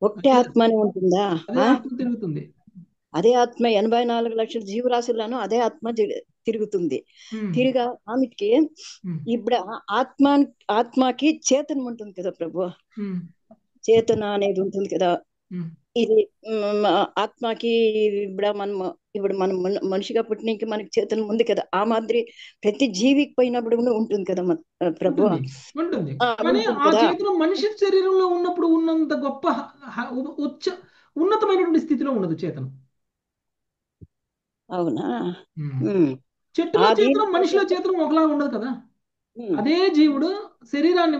ఒకటే ఆత్మనే ఉంటుందా? తిరుగుతుంది అదే ఆత్మ 84 లక్షల జీవరాశుల్లోనూ అదే ఆత్మ తిరుగుతుంది. తిరిగా ఆమెకి ఇప్పుడు ఆత్మకి చేతనం ఉంటుంది కదా ప్రభు. చేతన అనేది ఉంటుంది కదా. ఇది ఆత్మకి ఇప్పుడు మనం మనిషిగా పుట్టినకి మనకి చేతనం ఉంది కదా, ఆ మాదిరి ప్రతి జీవికి పోయినప్పుడు కూడా ఉంటుంది కదా ప్రభు. ఉంటుంది ఉంటుంది కానీ ఉంటుంది ఆ కదా. చేతనం మనిషి శరీరంలో ఉన్నప్పుడు ఉన్నంత గొప్ప ఉచ్చ ఉన్నతమైనటువంటి స్థితిలో ఉండదు చేతనం. అవునా. ఉమ్. ఉమ్. చెట్టులో అది చేతనం మనిషిలో చేతనం ఒకలా ఉండదు కదా. ఉమ్. అదే జీవుడు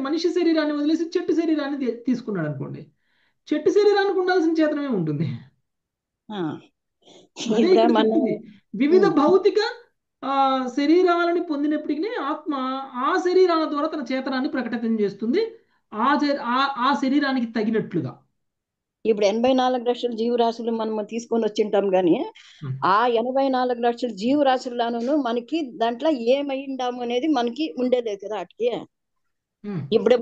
మనిషి శరీరాన్ని వదిలేసి చెట్టు శరీరాన్ని తీసుకున్నాడు అనుకోండి, చెట్టు శరీరానికి ఉండాల్సిన చేతనమే ఉంటుంది. ఆ. అదే ఇప్పుడు ఇక్కడ మన చెప్తుంది. వివిధ ఉమ్. భౌతిక శరీరాలని పొందినప్పటికీ ఆత్మ ఆ శరీరాల ద్వారా తన చేతనాన్ని ప్రకటన చేస్తుంది, ఆ శరీరానికి తగినట్లుగా. ఇప్పుడు 84 లక్షల జీవరాశులు మనం తీసుకొని వచ్చింటాం గాని, ఉమ్. ఆ 84 లక్షల జీవరాశుల్లోనూ మనకి దాంట్లో ఏమైండాము అనేది మనకి ఉండేదే కదా అటుకి. ఉమ్. ఇప్పుడు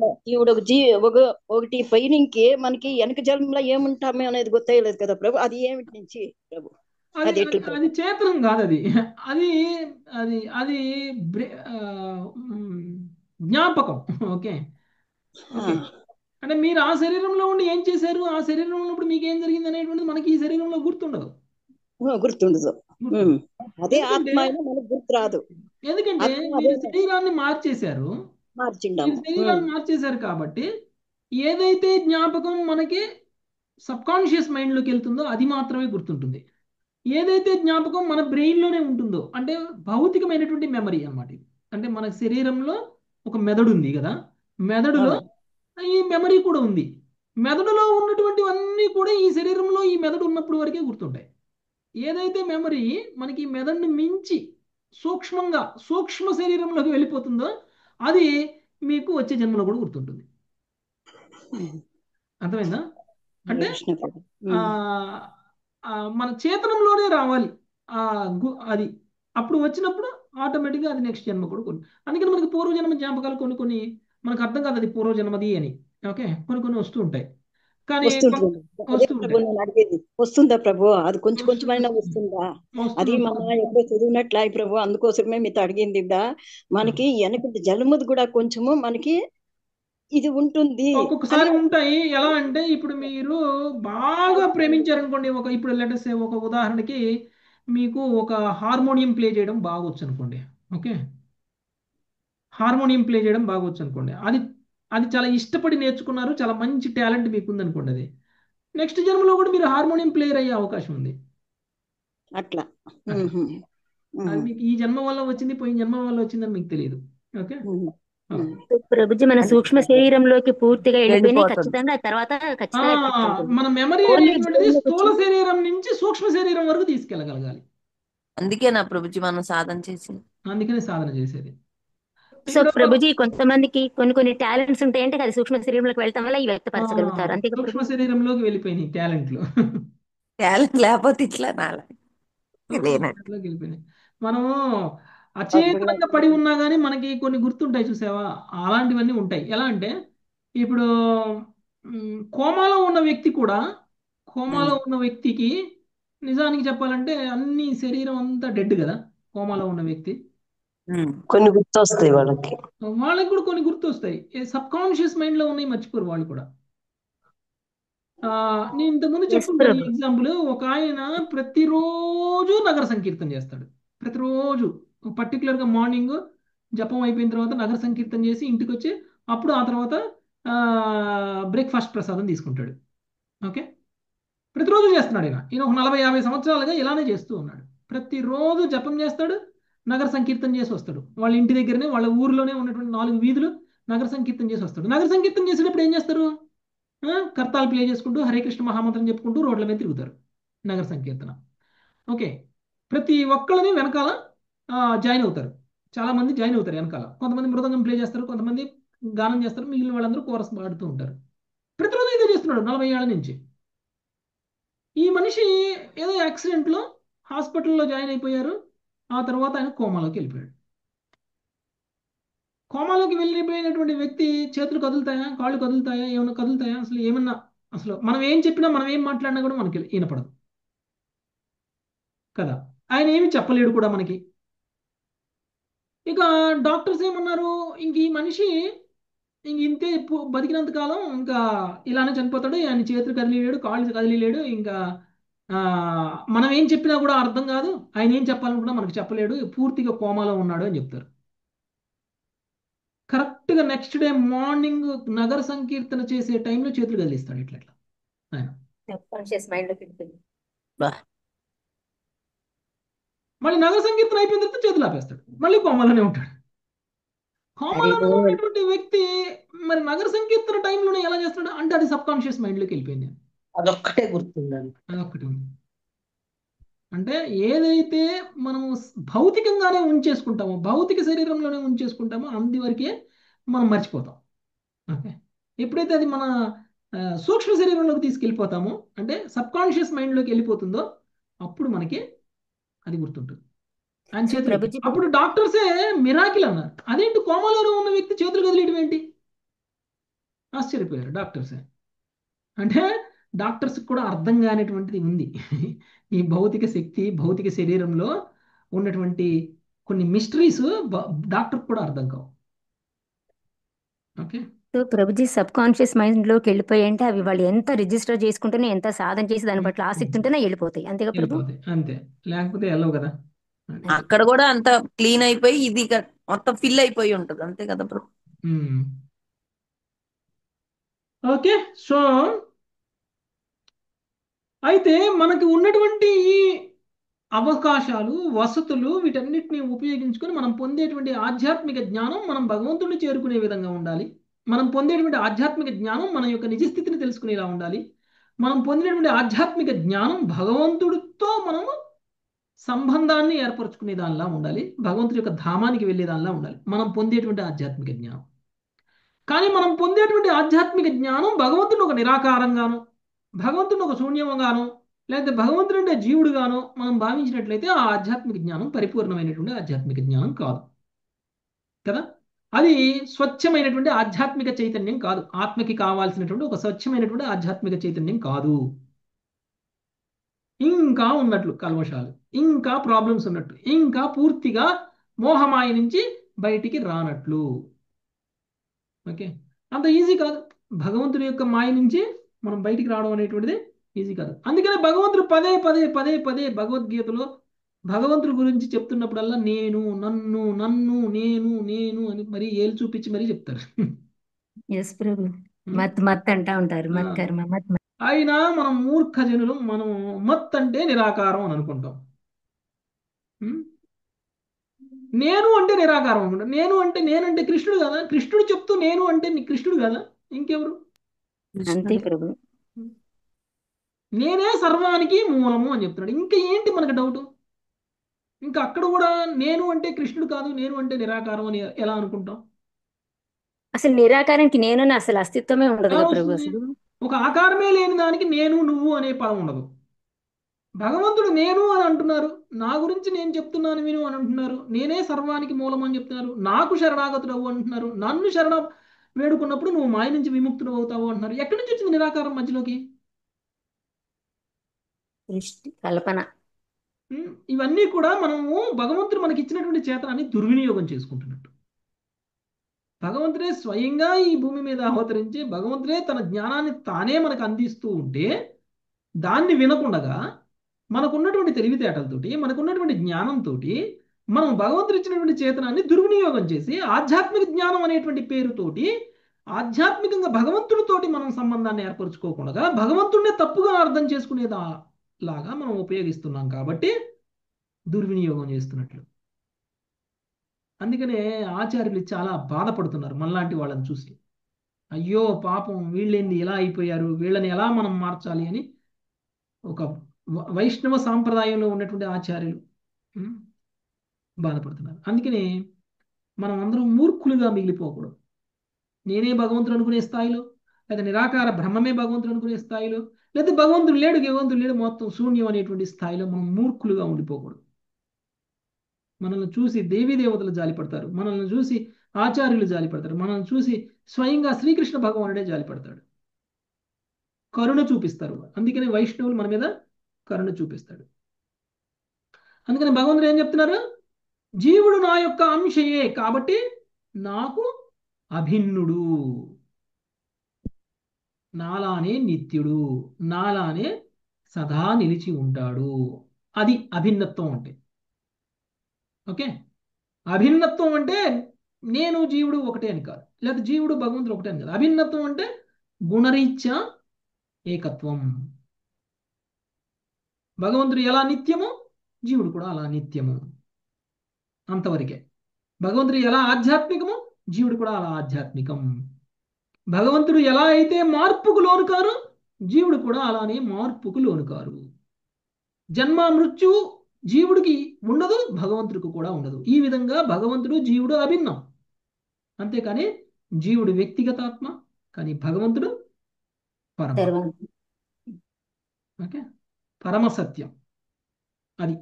ఒకటి పైనుంచి మనకి వెనక జన్మలో ఏముంటాము అనేది గుర్తయ్యలేదు కదా ప్రభు. అది ఏమిటి నుంచి ప్రభు? అది అది అది ఎట్లు అది ప్రభు? చేతనం కాదు అది. అది అది అది ఉమ్, జ్ఞాపకం. ఓకే. ఆ, ఓకే. అంటే మీరు ఆ శరీరంలో ఉండి ఏం చేశారు, ఆ శరీరంలో ఉన్నప్పుడు మీకు ఏం జరిగింది అనేటువంటిది మనకి ఈ శరీరంలో గుర్తుండదు. గుర్తుండదు. గుర్తుండదు. అదే ఎందుకంటే ఆత్మ అయినా మనకు గుర్తు రాదు. ఎందుకంటే ఆత్మ అదే మీరు శరీరాన్ని మార్చేశారు. మీరు మార్చిండాము. శరీరాన్ని మార్చేశారు కాబట్టి ఏదైతే జ్ఞాపకం మనకి సబ్ కాన్షియస్ మైండ్లోకి వెళ్తుందో అది మాత్రమే గుర్తుంటుంది. ఏదైతే జ్ఞాపకం మన బ్రెయిన్లోనే ఉంటుందో, అంటే భౌతికమైనటువంటి మెమరీ అన్నమాట ఇది. అంటే మన శరీరంలో ఒక మెదడు ఉంది కదా, మెదడులో అవును. ఈ మెమరీ కూడా ఉంది. మెదడులో ఉన్నటువంటివన్నీ కూడా ఈ శరీరంలో ఈ మెదడు ఉన్నప్పుడు వరకే గుర్తుంటాయి. ఏదైతే మెమరీ మనకి ఈ మెదడుని మించి సూక్ష్మ శరీరంలోకి వెళ్ళిపోతుందో అది మీకు వచ్చే జన్మలో కూడా గుర్తుంటుంది. అర్థమైందా? హరే అంటే కృష్ణ ప్రభు. ఆ ఆ, మన చేతనంలోనే రావాలి. అది అప్పుడు వచ్చినప్పుడు ఆటోమేటిక్గా అది నెక్స్ట్ జన్మ కూడా కొన్ని. అందుకని మనకి పూర్వజన్మ జ్ఞాపకాలు కొన్ని కొన్ని మనకు అర్థం కాదు అది పూర్వజన్మది అని. ఓకే. కొన్ని కొన్ని వస్తూ ఉంటాయి కానీ వస్తుంటుంది. అదే వస్తూ ప్రభు ఉంటాయి. నేను అడిగేది, వస్తుందా ప్రభు? అది కొంచెం కొంచెమైనా వస్తుంది వస్తుందా? అది వస్తుంది మన వస్తుంది. ఎప్పుడో చదివినట్లాయి ప్రభు, అందుకోసమే మీతో అడిగింది ఇద్దా. మనకి వెనకటి జన్మది కూడా కొంచెము మనకి ఇది ఉంటుంది అని. ఒక్కొక్కసారి ఉంటాయి. ఎలా అంటే ఇప్పుడు మీరు బాగా ప్రేమించారనుకోండి, ఇప్పుడు లెటర్స్ ఒక ఉదాహరణకి మీకు ఒక హార్మోనియం ప్లే చేయడం బాగొచ్చు అనుకోండి. ఓకే. హార్మోనియం ప్లే చేయడం బాగొచ్చు అనుకోండి. అది అది చాలా ఇష్టపడి నేర్చుకున్నారు, చాలా మంచి టాలెంట్ మీకు ఉందనుకోండి. అది నెక్స్ట్ జన్మలో కూడా మీరు హార్మోనియం ప్లేయర్ అయ్యే అవకాశం ఉంది. అట్లా. అట్లా ఉహు. అది ఉహు. మీకు ఈ జన్మ వల్ల వచ్చింది, పోయిన జన్మ వల్ల వచ్చిందని మీకు తెలియదు. ఓకే. ఉహు. అలా. ప్రభుజీ మన అంటే సూక్ష్మ శరీరంలోకి పూర్తిగా వెళ్ళిపోయినాయి, వెళ్ళిపోతుంది. ఖచ్చితంగా తర్వాత ఆ, ఖచ్చితంగా ఎఫెక్ట్ ఉంటుంది. మన మెమరీ ఓన్లీ అనేటువంటిది జీవన్లోకి స్థూల వచ్చింది. శరీరం నుంచి సూక్ష్మ శరీరం వరకు తీసుకెళ్ళగలగాలి. అందుకే నా ప్రభుజీ మనం సాధన చేసింది. అందుకనే సాధన చేసేది. సో ఇప్పుడు ప్రభుజీ కొంతమందికి కొన్ని కొన్ని టాలెంట్స్ ఉంటాయంటే అది సూక్ష్మ శరీరంలోకి వెళ్ళటం వల్ల ఇవి ఆ, వ్యక్తపరచగలుగుతారు, అంతే కదా సూక్ష్మ ప్రభు? శరీరంలోకి వెళ్ళిపోయినాయి టాలెంట్లు. టాలెంట్ లేకపోతే ఇట్లా నాలా సూక్ష్మ లేనట్టు. శరీరంలోకి వెళ్ళిపోయినాయి. మనము అద్భుతంగా అచేతనంగా పడి ఉన్నా కానీ మనకి కొన్ని గుర్తుంటాయి చూసావా, అలాంటివన్నీ ఉంటాయి. ఎలా అంటే ఇప్పుడు కోమాలో ఉన్న వ్యక్తి కూడా, కోమాలో ఉమ్, ఉన్న వ్యక్తికి నిజానికి చెప్పాలంటే అన్ని శరీరం అంతా డెడ్ కదా. కోమాలో ఉన్న వ్యక్తి ఉమ్. కొన్ని గుర్తొస్తాయి వాళ్ళకి. వాళ్ళకి కూడా కొన్ని గుర్తొస్తాయి. సబ్ కాన్షియస్ మైండ్ లో ఉన్నాయి, మర్చిపోరు వాళ్ళు కూడా. నేను ఇంతకుముందు ఎస్ చెప్పుంటాను ఈ ప్రభు. ఎగ్జాంపుల్. ఒక ఆయన ప్రతిరోజు నగర సంకీర్తన చేస్తాడు. ప్రతిరోజు పర్టికులర్గా మార్నింగ్ జపం అయిపోయిన తర్వాత నగర సంకీర్తన చేసి ఇంటికి వచ్చి అప్పుడు ఆ తర్వాత బ్రేక్ఫాస్ట్ ప్రసాదం తీసుకుంటాడు. ఓకే. ప్రతిరోజు చేస్తున్నాడు. ఈయన ఒక 40-50 సంవత్సరాలుగా ఇలానే చేస్తూ ఉన్నాడు. ప్రతిరోజు జపం చేస్తాడు, నగర సంకీర్తన చేసి వస్తాడు. వాళ్ళ ఇంటి దగ్గరనే, వాళ్ళ ఊరిలోనే ఉన్నటువంటి 4 వీధులు నగర సంకీర్తన చేసి వస్తాడు. నగర సంకీర్తన చేసేటప్పుడు ఏం చేస్తారు? కర్తాలు ప్లే చేసుకుంటూ హరే కృష్ణ మహామంత్రం చెప్పుకుంటూ రోడ్ల మీద తిరుగుతారు. నగర సంకీర్తన. ఓకే. ప్రతి ఒక్కళ్ళని వెనకాల జాయిన్ అవుతారు. చాలా మంది జాయిన్ అవుతారు వెనకాల. కొంతమంది మృదంగం ప్లే చేస్తారు, కొంతమంది గానం చేస్తారు, మిగిలిన వాళ్ళందరూ కోరస్ పాడుతూ ఉంటారు. ప్రతిరోజు ఇదే చేస్తున్నాడు 40 ఏళ్ల నుంచి. ఈ మనిషి ఏదో యాక్సిడెంట్లో హాస్పిటల్లో జాయిన్ అయిపోయారు. ఆ తర్వాత ఆయన కోమాలోకి వెళ్ళిపోయాడు. కోమాలోకి వెళ్ళిపోయినటువంటి వ్యక్తి చేతులు కదులుతాయా, కాళ్ళు కదులుతాయా, ఏమైనా కదులుతాయా, అసలు ఏమన్నా, అసలు మనం ఏం చెప్పినా, మనం ఏం మాట్లాడినా కూడా మనకి వినపడదు కదా. ఆయన ఏమి చెప్పలేడు కూడా మనకి. ఇక డాక్టర్స్ ఏమన్నారు, ఇంక ఈ మనిషి ఇంక ఇంతే బతికినంత కాలం ఇంకా ఇలానే చనిపోతాడు. ఆయన చేతులు కదిలిలేడు, కాళ్ళు కదిలిలేడు. ఇంకా ఆ, మనం ఏం చెప్పినా కూడా అర్థం కాదు. ఆయన ఏం చెప్పాలనుకున్నా మనకు చెప్పలేడు, పూర్తిగా కోమాలో ఉన్నాడు అని చెప్తారు. కరెక్ట్గా నెక్స్ట్ డే మార్నింగ్ నగర సంకీర్తన చేసే టైంలో చేతులు కదిలిస్తాడు ఇట్లా ఇట్లా ఆయన. సబ్కాన్షియస్ మైండ్ లోకి వెళ్ళిపోయింది. బా. మళ్ళీ నగర సంకీర్తన అయిపోయిన తర్వాత చేతులు ఆపేస్తాడు, మళ్ళీ కోమాలోనే ఉంటాడు. వెరీ కోమాలో గుడ్. ఉన్నటువంటి వ్యక్తి మరి నగర సంకీర్తన టైంలోనే ఎలా చేస్తాడు అంటే అది సబ్ కాన్షియస్ మైండ్లోకి వెళ్ళిపోయింది. అదొక్కటే గుర్తుందండి. అదొక్కటి ఉంది. అంటే ఏదైతే మనము భౌతికంగానే ఉంచేసుకుంటామో, భౌతిక శరీరంలోనే ఉంచేసుకుంటామో అంతవరకే మనం మర్చిపోతాం. ఓకే, ఎప్పుడైతే అది మన సూక్ష్మ శరీరంలోకి తీసుకెళ్ళిపోతామో, అంటే సబ్ కాన్షియస్ మైండ్లోకి వెళ్ళిపోతుందో, అప్పుడు మనకి అది గుర్తుంటుంది. ఆయన సో చేతులు ప్రభుజీ అప్పుడు డాక్టర్సే మిరాకిల్ అన్నారు. అదేంటి కోమాలో ఉన్న వ్యక్తి చేతులు కదిలేయడం ఏంటి? ఆశ్చర్యపోయారు డాక్టర్సే. అంటే డాక్టర్స్ కూడా అర్థం కానిటువంటిది ఉంది. ఈ భౌతిక శక్తి, భౌతిక శరీరంలో ఉన్నటువంటి కొన్ని మిస్టరీస్ డాక్టర్ కూడా అర్థం కావు. Okay, so Prabhuji sub conscious mind లోకి వెళ్ళిపోయి అంటే అవి వాళ్ళు ఎంత రిజిస్టర్ చేసుకుంటేనే, ఎంత సాధన చేసి దాని పట్ల ఆసక్తి ఉంటేనే వెళ్ళిపోతాయి. అంతేగా ప్రభు? వెళ్ళిపోతాయి అంతే, లేకపోతే వెళ్ళవు కదా. అక్కడ కూడా అంత క్లీన్ అయిపోయి ఇది మొత్తం ఫిల్ అయిపోయి ఉంటది, అంతే కదా బ్రో? ఓకే, సో అయితే మనకి ఉన్నటువంటి ఈ అవకాశాలు, వసతులు, వీటన్నిటిని ఉపయోగించుకొని మనం పొందేటువంటి ఆధ్యాత్మిక జ్ఞానం మనం భగవంతుడిని చేరుకునే విధంగా ఉండాలి. మనం పొందేటువంటి ఆధ్యాత్మిక జ్ఞానం మన యొక్క నిజస్థితిని తెలుసుకునేలా ఉండాలి. మనం పొందినటువంటి ఆధ్యాత్మిక జ్ఞానం భగవంతుడితో మనము సంబంధాన్ని ఏర్పరచుకునే దానిలా ఉండాలి. భగవంతుడి యొక్క ధామానికి వెళ్ళే దానిలా ఉండాలి మనం పొందేటువంటి ఆధ్యాత్మిక జ్ఞానం. కానీ మనం పొందేటువంటి ఆధ్యాత్మిక జ్ఞానం భగవంతుడిని ఒక నిరాకారంగాను, భగవంతుడిని ఒక శూన్యంగాను, లేకపోతే భగవంతుడు అంటే జీవుడుగాను మనం భావించినట్లయితే ఆ ఆధ్యాత్మిక జ్ఞానం పరిపూర్ణమైనటువంటి ఆధ్యాత్మిక జ్ఞానం కాదు కదా. అది స్వచ్ఛమైనటువంటి ఆధ్యాత్మిక చైతన్యం కాదు. ఆత్మకి కావాల్సినటువంటి ఒక స్వచ్ఛమైనటువంటి ఆధ్యాత్మిక చైతన్యం కాదు. ఇంకా ఉన్నట్లు కల్మషాలు, ఇంకా ప్రాబ్లమ్స్ ఉన్నట్టు, ఇంకా పూర్తిగా మోహమాయ నుంచి బయటికి రానట్లు. ఓకే, అంత ఈజీ కాదు. భగవంతుడి యొక్క మాయ నుంచి మనం బయటికి రావడం అనేటువంటిది ఈజీ కాదు. అందుకనే భగవంతుడు పదే పదే పదే పదే భగవద్గీతలో భగవంతుడి గురించి చెప్తున్నప్పుడల్లా నేను, నన్ను, నన్ను, నేను, నేను అని మరీ ఏలు చూపించి మరీ చెప్తారు. ఎస్ ప్రభు. మత్ మత్ అంటా ఉంటారు, మత్ కర్మ మత్ మత్. అయినా మనం మూర్ఖ జనులు, మనం మత్ అంటే నిరాకారం అని అనుకుంటాం. నేను అంటే నిరాకారం అనుకుంటాం. నేనంటే కృష్ణుడు కదా. కృష్ణుడు చెప్తూ నేను అంటే కృష్ణుడు కదా, ఇంకెవరు? అంతే ప్రభు. నేనే సర్వానికి మూలము అని చెప్తున్నాడు. ఇంకా ఏంటి మనకు డౌట్? ఇంకా అక్కడ కూడా నేను అంటే కృష్ణుడు కాదు, నేను అంటే నిరాకారం అని ఎలా అనుకుంటాం? అసలు నిరాకారానికి నేను అసలు అస్తిత్వమే ఉండదు ఎలా కదా ప్రభు. వస్తుంది? అసలు ఒక ఆకారమే లేని దానికి నేను, నువ్వు అనే పదం ఉండదు. భగవంతుడు నేను అని అంటున్నారు, నా గురించి నేను చెప్తున్నాను విను అని అంటున్నారు, నేనే సర్వానికి మూలం అని చెప్తున్నారు, నాకు శరణాగతుడు అవ్వు అంటున్నారు, నన్ను శరణ వేడుకున్నప్పుడు నువ్వు మాయ నుంచి విముక్తుడు అవుతావు అంటున్నారు. ఎక్కడి నుంచి వచ్చింది నిరాకారం మధ్యలోకి? సృష్టి కల్పన. ఇవన్నీ కూడా మనము భగవంతుడు మనకి ఇచ్చినటువంటి చేతనాన్ని దుర్వినియోగం చేసుకుంటున్నట్టు. భగవంతుడే స్వయంగా ఈ భూమి మీద అవతరించి భగవంతుడే తన జ్ఞానాన్ని తానే మనకు అందిస్తూ ఉంటే దాన్ని వినకుండగా మనకున్నటువంటి తెలివితేటలతోటి, మనకున్నటువంటి జ్ఞానంతో మనం భగవంతుడు ఇచ్చినటువంటి చేతనాన్ని దుర్వినియోగం చేసి ఆధ్యాత్మిక జ్ఞానం అనేటువంటి పేరుతోటి ఆధ్యాత్మికంగా భగవంతుడితోటి మనం సంబంధాన్ని ఏర్పరచుకోకుండా భగవంతుడినే తప్పుగా అర్థం చేసుకునేదా లాగా మనం ఉపయోగిస్తున్నాం కాబట్టి దుర్వినియోగం చేస్తున్నట్లు. అందుకనే ఆచార్యులు చాలా బాధపడుతున్నారు మనలాంటి వాళ్ళని చూసి. అయ్యో పాపం, వీళ్ళేంది ఇలా అయిపోయారు, వీళ్ళని ఎలా మనం మార్చాలి అని ఒక వైష్ణవ సాంప్రదాయంలో ఉన్నటువంటి ఆచార్యులు బాధపడుతున్నారు. అందుకనే మనం అందరం మూర్ఖులుగా మిగిలిపోకూడదు. నేనే భగవంతుడు అనుకునే స్థాయిలో, లేదా నిరాకార బ్రహ్మమే భగవంతుడు అనుకునే స్థాయిలో, లేదా భగవంతుడు లేడు మొత్తం శూన్యం అనేటువంటి స్థాయిలో మనం మూర్ఖులుగా ఉండిపోకూడదు. మనల్ని చూసి దేవీ దేవతలు జాలిపడతారు, మనల్ని చూసి ఆచార్యులు జాలిపడతారు, మనల్ని చూసి స్వయంగా శ్రీకృష్ణ భగవానుడే జాలిపడతాడు, కరుణ చూపిస్తారు. అందుకనే వైష్ణవులు మన మీద కరుణ చూపిస్తాడు. అందుకని భగవంతుడు ఏం చెప్తున్నారు? జీవుడు నా యొక్క అంశయే కాబట్టి నాకు అభిన్నుడు, నాలానే నిత్యుడు, నాలానే సదా నిలిచి ఉంటాడు. అది అభిన్నత్వం అంటే. ఓకే, అభిన్నత్వం అంటే నేను జీవుడు ఒకటే అని కాదు, లేదా జీవుడు భగవంతుడు ఒకటే అని కాదు. అభిన్నత్వం అంటే గుణరీత్యా ఏకత్వం. భగవంతుడు ఎలా నిత్యము, జీవుడు కూడా అలా నిత్యము, అంతవరకే. భగవంతుడు ఎలా ఆధ్యాత్మికము, జీవుడు కూడా అలా ఆధ్యాత్మికం. భగవంతుడు ఎలా అయితే మార్పుకు లోను కారు, జీవుడు కూడా అలానే మార్పుకు లోను కారు. జన్మ మృత్యు జీవుడికి ఉండదు, భగవంతుడికి కూడా ఉండదు. ఈ విధంగా భగవంతుడు జీవుడు అభిన్నం. అంతేకాని జీవుడు వ్యక్తిగతాత్మ, కానీ భగవంతుడు పరమ. సర్వం- ఓకే, పరమ సత్యం. అది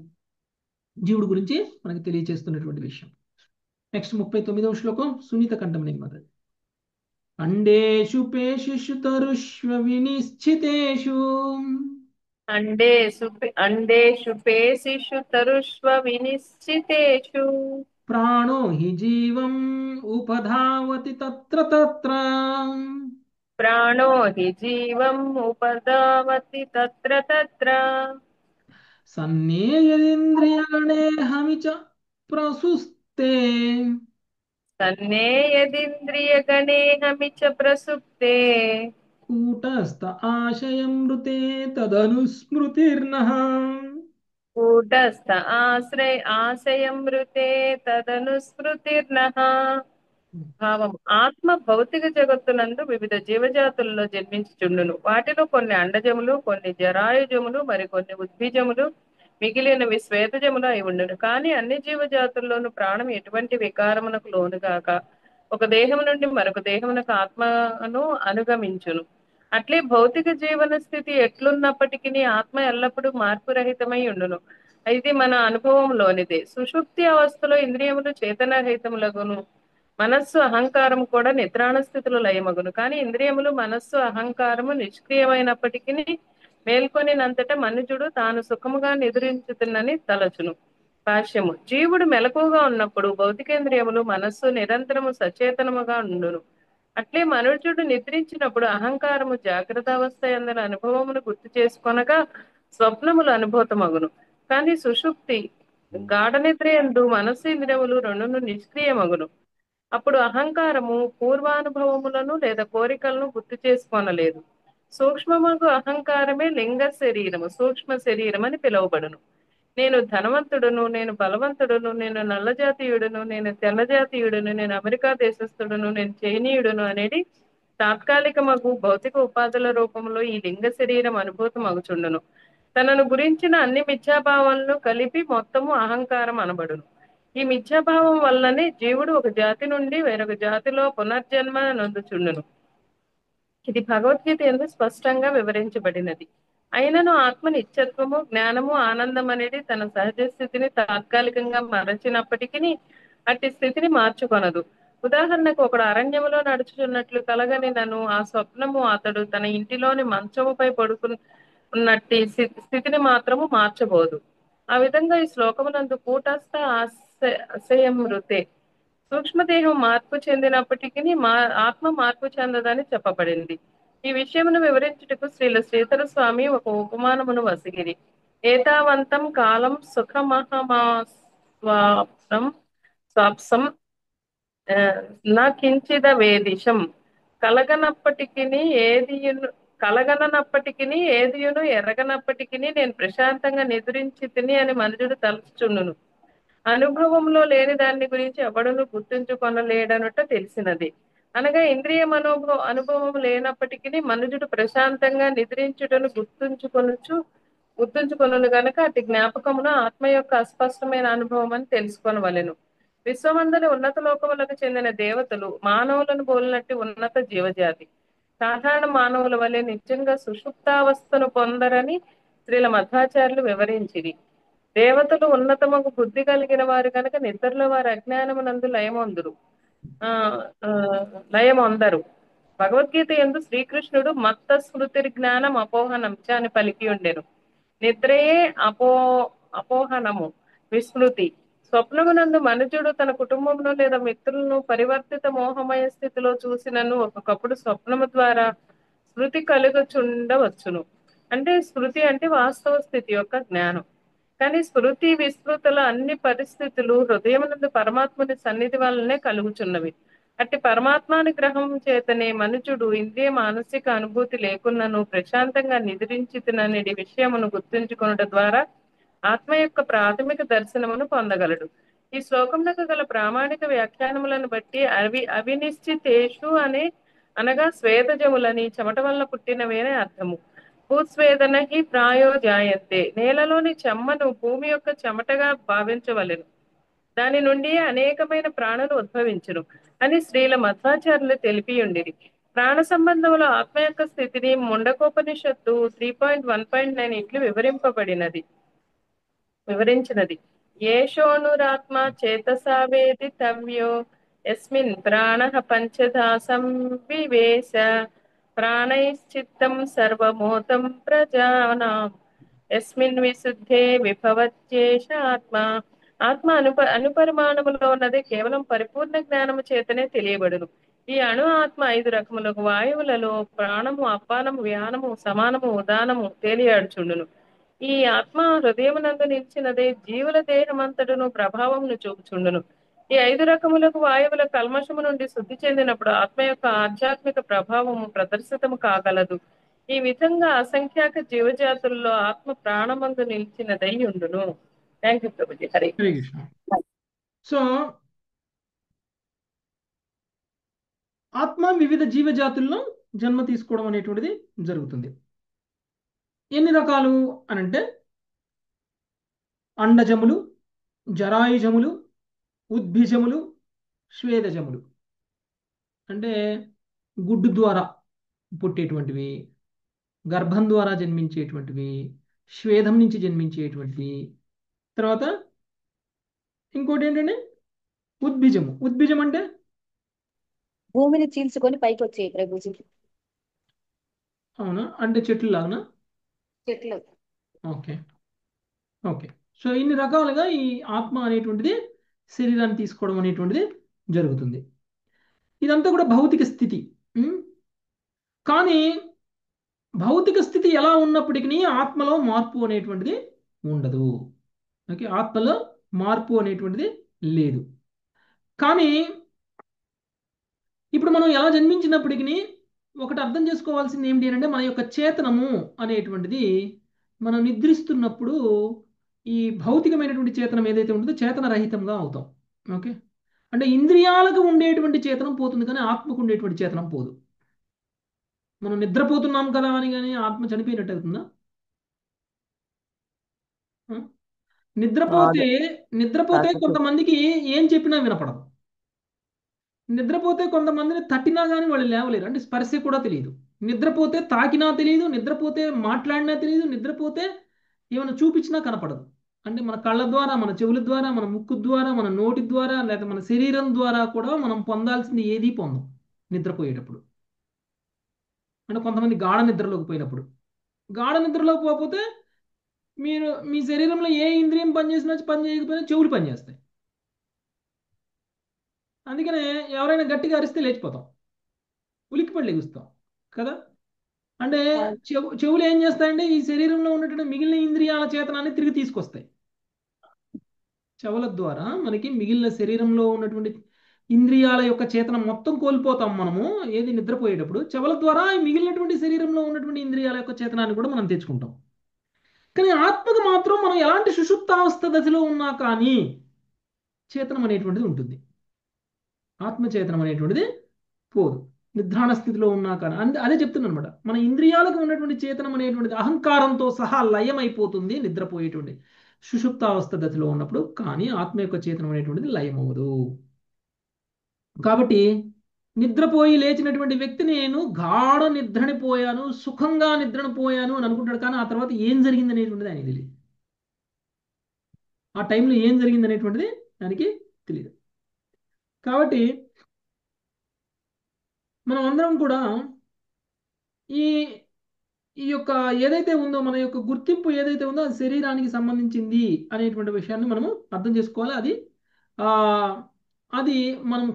జీవుడు గురించి మనకి తెలియచేస్తున్నటువంటి విషయం. నెక్స్ట్ 39వ శ్లోకం సునీత కంఠం నిమ్మది. అండేషు పేషిషు తరుష్వ వినిశ్చితేషు అండేషు పేసిషు తరుష్వ వినిశ్చితేషు ప్రాణో హి జీవం ఉపధావతి తత్ర తత్ర ప్రాణో హి జీవం ఉపదావతి తత్ర తత్ర సన్నేయదింద్రియాణేహమి చ ప్రసుస్తే సన్నేయదింద్రియగణేహమి చ ప్రసుప్తే కూటస్థ ఆశయం మృతే తదనుస్మృతిర్నః. కూటస్థ ఆశయం తదనుస్మృతిర్నః. భావం: ఆత్మ భౌతిక జగత్తునందు వివిధ జీవజాతులలో జన్మించుచుండును. వాటిలో కొన్ని అండజములు, కొన్ని జరాయుజములు, మరికొన్ని ఉద్భిజములు, మిగిలినవి శ్వేతజములు అయి ఉండును. కానీ అన్ని జీవజాతుల్లోనూ ప్రాణం ఎటువంటి వికారమునకు లోనుగాక ఒక దేహం నుండి మరొక దేహమునకు ఆత్మను అనుగమించును. అట్లే భౌతిక జీవన స్థితి ఎట్లున్నప్పటికీ ఆత్మ ఎల్లప్పుడూ మార్పు రహితమై ఉండును. ఇది మన అనుభవంలోనిదే. సుషుప్తి అవస్థలో ఇంద్రియములు చేతనరహితములగును. మనస్సు అహంకారం కూడా నిద్రాణ స్థితిలో లయమగును. కానీ ఇంద్రియములు, మనస్సు, అహంకారము నిష్క్రియమైనప్పటికీ మేల్కొనినంతట మనుజుడు తాను సుఖముగా నిద్రించుతున్నని తలచును. భాష్యము: జీవుడు మెలకువగా ఉన్నప్పుడు భౌతికేంద్రియములు, మనస్సు నిరంతరము సచేతనముగా ఉండును. అట్లే మనుజుడు నిద్రించినప్పుడు అహంకారము జాగ్రత్త అవస్థ యందలి అనుభవమును గుర్తు చేసుకొనగా స్వప్నములు అనుభూతమగును. కానీ సుషుప్తి గాఢ నిద్ర యందు మనస్సు, ఇంద్రియములు రెండును నిష్క్రియమగును. అప్పుడు అహంకారము పూర్వానుభవములను లేదా కోరికలను గుర్తు చేసుకొనలేదు. సూక్ష్మముగు అహంకారమే లింగ శరీరము, సూక్ష్మ శరీరం అని పిలువబడును. నేను ధనవంతుడును, నేను బలవంతుడును, నేను నల్ల జాతీయుడును, నేను తెల్ల జాతీయుడును, నేను అమెరికా దేశస్థుడును, నేను చైనీయుడును అనేది తాత్కాలికమగు భౌతిక ఉపాధుల రూపంలో ఈ లింగ శరీరం అనుభూతం అగుచుండును. తనను గురించిన అన్ని మిథ్యాభావాలను కలిపి మొత్తము అహంకారం అనబడును. ఈ మిథ్యాభావం వల్లనే జీవుడు ఒక జాతి నుండి వేరొక జాతిలో పునర్జన్మ నొందుచుండును. ఇది భగవద్గీత యందు స్పష్టంగా వివరించబడినది. అయినను ఆత్మ నిత్యత్వము, జ్ఞానము, ఆనందం అనేది తన సహజ స్థితిని తాత్కాలికంగా మరచినప్పటికీ అట్టి స్థితిని మార్చుకొనదు. ఉదాహరణకు, ఒకడు అరణ్యములో నడుచుచున్నట్లు కలగని నన్ను ఆ స్వప్నము అతడు తన ఇంటిలోని మంచముపై పడుకున్నట్టి స్థితిని మాత్రము మార్చబోదు. ఆ విధంగా ఈ శ్లోకమునందు కూటస్థ ఆశయం మృతే, సూక్ష్మదేహం మార్పు చెందినప్పటికీ ఆత్మ మార్పు చెందదని చెప్పబడింది. ఈ విషయమును వివరించుటకు శ్రీల శ్రీధర స్వామి ఒక ఉపమానమును వసిగిరి. ఏతావంతం కాలం సుఖమహమాస్వాప్సం స్వాప్సం నా కించిద వేదిశం కలగనప్పటికిని ఏదియును ఎరగనప్పటికీ నేను ప్రశాంతంగా నిద్రించి తిని అని మనుజుడు తలుచుచుండును. అనుభవంలో లేని దాన్ని గురించి ఎవడును గుర్తుంచుకొనలేడనుట తెలిసినది. అనగా ఇంద్రియ అనుభవం లేనప్పటికీ మనుజుడు ప్రశాంతంగా నిద్రించుటను గుర్తుంచుకొను గనక అటు జ్ఞాపకమును ఆత్మ యొక్క అస్పష్టమైన అనుభవం అని తెలుసుకొనవలెను. విశ్వమందలి ఉన్నత లోకములకు చెందిన దేవతలు మానవులను పోలినట్టు ఉన్నత జీవజాతి. సాధారణ మానవుల వలె నిజంగా సుషుప్తావస్థను పొందరని శ్రీల మధ్వాచార్యులు వివరించిరి. దేవతలు ఉన్నతముకు బుద్ధి కలిగిన వారు కనుక నిద్రలో వారి అజ్ఞానమునందు లయమొందరు. భగవద్గీత యందు శ్రీకృష్ణుడు మత్త స్మృతి జ్ఞానం అపోహనం చ అని పలికి ఉండెను. నిద్రయే అపోహనము, విస్మృతి. స్వప్నమునందు మనుజుడు తన కుటుంబంలో లేదా మిత్రులను పరివర్తిత మోహమయ స్థితిలో చూసినను ఒక్కొక్కప్పుడు స్వప్నము ద్వారా స్మృతి కలుగుచుండవచ్చును. అంటే స్మృతి అంటే వాస్తవ స్థితి యొక్క జ్ఞానం. కానీ స్మృతి విస్మృతుల అన్ని పరిస్థితులు హృదయమునందు పరమాత్ముని సన్నిధి వల్లనే కలుగుచున్నవి. అట్టి పరమాత్మానుగ్రహం చేతనే మనుజుడు ఇంద్రియ మానసిక అనుభూతి లేకున్నను ప్రశాంతంగా నిద్రించితిననే విషయమును గుర్తుంచుకొనుట ద్వారా ఆత్మ యొక్క ప్రాథమిక దర్శనమును పొందగలడు. ఈ శ్లోకమునకు గల ప్రామాణిక వ్యాఖ్యానములను బట్టి అవినిశ్చితేషు అనగా స్వేదజములని చెమట వల్ల పుట్టినవేనే అర్థము. భూస్వేదన హి ప్రాయో జాయంతే, నేలలోని చెమ్మను భూమి యొక్క చెమటగా భావించవలెను, దాని నుండి అనేకమైన ప్రాణులు ఉద్భవించును అని శ్రీల మధ్వాచార్యులు తెలిపియుండిరి. ప్రాణ సంబంధములో ఆత్మ యొక్క స్థితిని ముండకోపనిషత్తు 3.1.9 ఇట్లు వివరించినది. ఏషోనురాత్మ చేతసా వేదితవ్యో యస్మిన్ ప్రాణః పంచధా సంవివేశ ప్రాణైశ్చిత్తం సర్వమోతం ప్రజానాం యస్మిన్ విశుద్ధే విభవత్యేష ఆత్మ. ఆత్మ అనుపరిమాణములో ఉన్నది కేవలం పరిపూర్ణ జ్ఞానము చేతనే తెలియబడును. ఈ అణు ఆత్మ 5 రకములకు వాయువులలో ప్రాణము, అపానము, వ్యానము, సమానము, ఉదానము తేలియాడుచుండును. ఈ ఆత్మ హృదయమునందు నిలిచినదే జీవుల దేహమంతటను ప్రభావమును చూపుచుండును. ఈ 5 రకములకు వాయువుల కల్మషము నుండి శుద్ధి చెందినప్పుడు ఆత్మ యొక్క ఆధ్యాత్మిక ప్రభావము ప్రదర్శితము కాగలదు. ఈ విధంగా అసంఖ్యాక జీవజాతుల్లో ఆత్మ ప్రాణమందు నిలిచినదై ఉండును. Thank you Prabhuji. Hari Hare Krishna. So ఆత్మ వివిధ జీవజాతుల్లో జన్మ తీసుకోవడం అనేటువంటిది జరుగుతుంది. ఎన్ని రకాలు అనంటే అండజములు, జరాయుజములు, ఉద్భిజములు, స్వేదజములు. అంటే గుడ్డు ద్వారా పుట్టేటువంటివి, గర్భం ద్వారా జన్మించేటువంటివి, స్వేదం నుంచి జన్మించేటువంటివి. తర్వాత ఇంకోటి ఏంటంటే ఉద్భిజము. ఉద్భిజం అంటే భూమిని చీల్చుకొని పైకి వచ్చాయి ప్రభుజీ. అవునా, అంటే చెట్లు లాగానా? చెట్లు. Okay okay. సో ఇన్ని రకాలుగా ఈ ఆత్మ అనేటువంటిది శరీరాన్ని తీసుకోవడం అనేటువంటిది జరుగుతుంది. ఇదంతా కూడా భౌతిక స్థితి. కానీ భౌతిక స్థితి ఎలా ఉన్నప్పటికీ ఆత్మలో మార్పు అనేటువంటిది ఉండదు. ఓకే, ఆత్మలో మార్పు అనేటువంటిది లేదు. కానీ ఇప్పుడు మనం ఎలా జన్మించినప్పటికీ ఒకటి అర్థం చేసుకోవాల్సింది ఏంటి అంటే మన యొక్క చేతనము అనేటువంటిది మనం నిద్రిస్తున్నప్పుడు ఈ భౌతికమైనటువంటి చేతనం ఏదైతే ఉంటుందో చేతన రహితంగా అవుతాం. ఓకే, అంటే ఇంద్రియాలకు ఉండేటువంటి చేతనం పోతుంది కానీ ఆత్మకు ఉండేటువంటి చేతనం పోదు. మనం నిద్రపోతున్నాం కదా అని కానీ ఆత్మ చనిపోయినట్టు అవుతుందా? నిద్రపోతే కొంతమందికి ఏం చెప్పినా వినపడదు. నిద్రపోతే కొంతమందిని తట్టినా కానీ వాళ్ళు లేవలేరు, అంటే స్పర్శ కూడా తెలియదు. నిద్రపోతే తాకినా తెలియదు, నిద్రపోతే మాట్లాడినా తెలియదు, నిద్రపోతే ఏమైనా చూపించినా కనపడదు. అంటే మన కళ్ళ ద్వారా, మన చెవుల ద్వారా, మన ముక్కు ద్వారా, మన నోటి ద్వారా, లేదా మన శరీరం ద్వారా కూడా మనం పొందాల్సింది ఏదీ పొందం నిద్రపోయేటప్పుడు. అంటే కొంతమంది గాఢ నిద్రలోకి పోయినప్పుడు, గాఢ నిద్రలోకి పోకపోతే మీరు మీ శరీరంలో ఏ ఇంద్రియం పనిచేసినా పని చేయకపోయినా చెవులు పనిచేస్తాయి. అందుకనే ఎవరైనా గట్టిగా అరిస్తే లేచిపోతాం, ఉలిక్కిపడి లెగుస్తాం కదా. అంటే చెవులు ఏం చేస్తాయంటే ఈ శరీరంలో ఉన్నటువంటి మిగిలిన ఇంద్రియాల చేతనాన్ని తిరిగి తీసుకొస్తాయి. చెవుల ద్వారా మనకి మిగిలిన శరీరంలో ఉన్నటువంటి ఇంద్రియాల యొక్క చేతనం మొత్తం కోల్పోతాం మనము ఏది నిద్రపోయేటప్పుడు. చెవుల ద్వారా మిగిలినటువంటి శరీరంలో ఉన్నటువంటి ఇంద్రియాల యొక్క చేతనాన్ని కూడా మనం తెచ్చుకుంటాం. కానీ ఆత్మకు మాత్రం మనం ఎలాంటి సుషుప్తావస్థ దశలో ఉన్నా కానీ చేతనం అనేటువంటిది ఉంటుంది. ఆత్మచేతనం అనేటువంటిది పోదు, నిద్రాణ స్థితిలో ఉన్నా కానీ. అదే చెప్తున్నాను అనమాట. మన ఇంద్రియాలకు ఉన్నటువంటి చేతనం అనేటువంటిది అహంకారంతో సహా లయం అయిపోతుంది నిద్రపోయేటువంటి సుషుప్తావస్థ దశలో ఉన్నప్పుడు. కానీ ఆత్మ యొక్క చేతనం అనేటువంటిది లయం అవ్వదు. కాబట్టి నిద్రపోయి లేచినటువంటి వ్యక్తి నేను గాఢ నిద్రని పోయాను, సుఖంగా నిద్రను పోయాను అని అనుకుంటాడు. కానీ ఆ తర్వాత ఏం జరిగింది అనేటువంటిది ఆయనకి తెలియదు. ఆ టైంలో ఏం జరిగింది అనేటువంటిది ఆయనకి తెలియదు. కాబట్టి మనం అందరం కూడా ఈ ఈ యొక్క ఏదైతే ఉందో మన యొక్క గుర్తింపు ఏదైతే ఉందో అది శరీరానికి సంబంధించింది అనేటువంటి విషయాన్ని మనము అర్థం చేసుకోవాలి. ఆ, అది మనం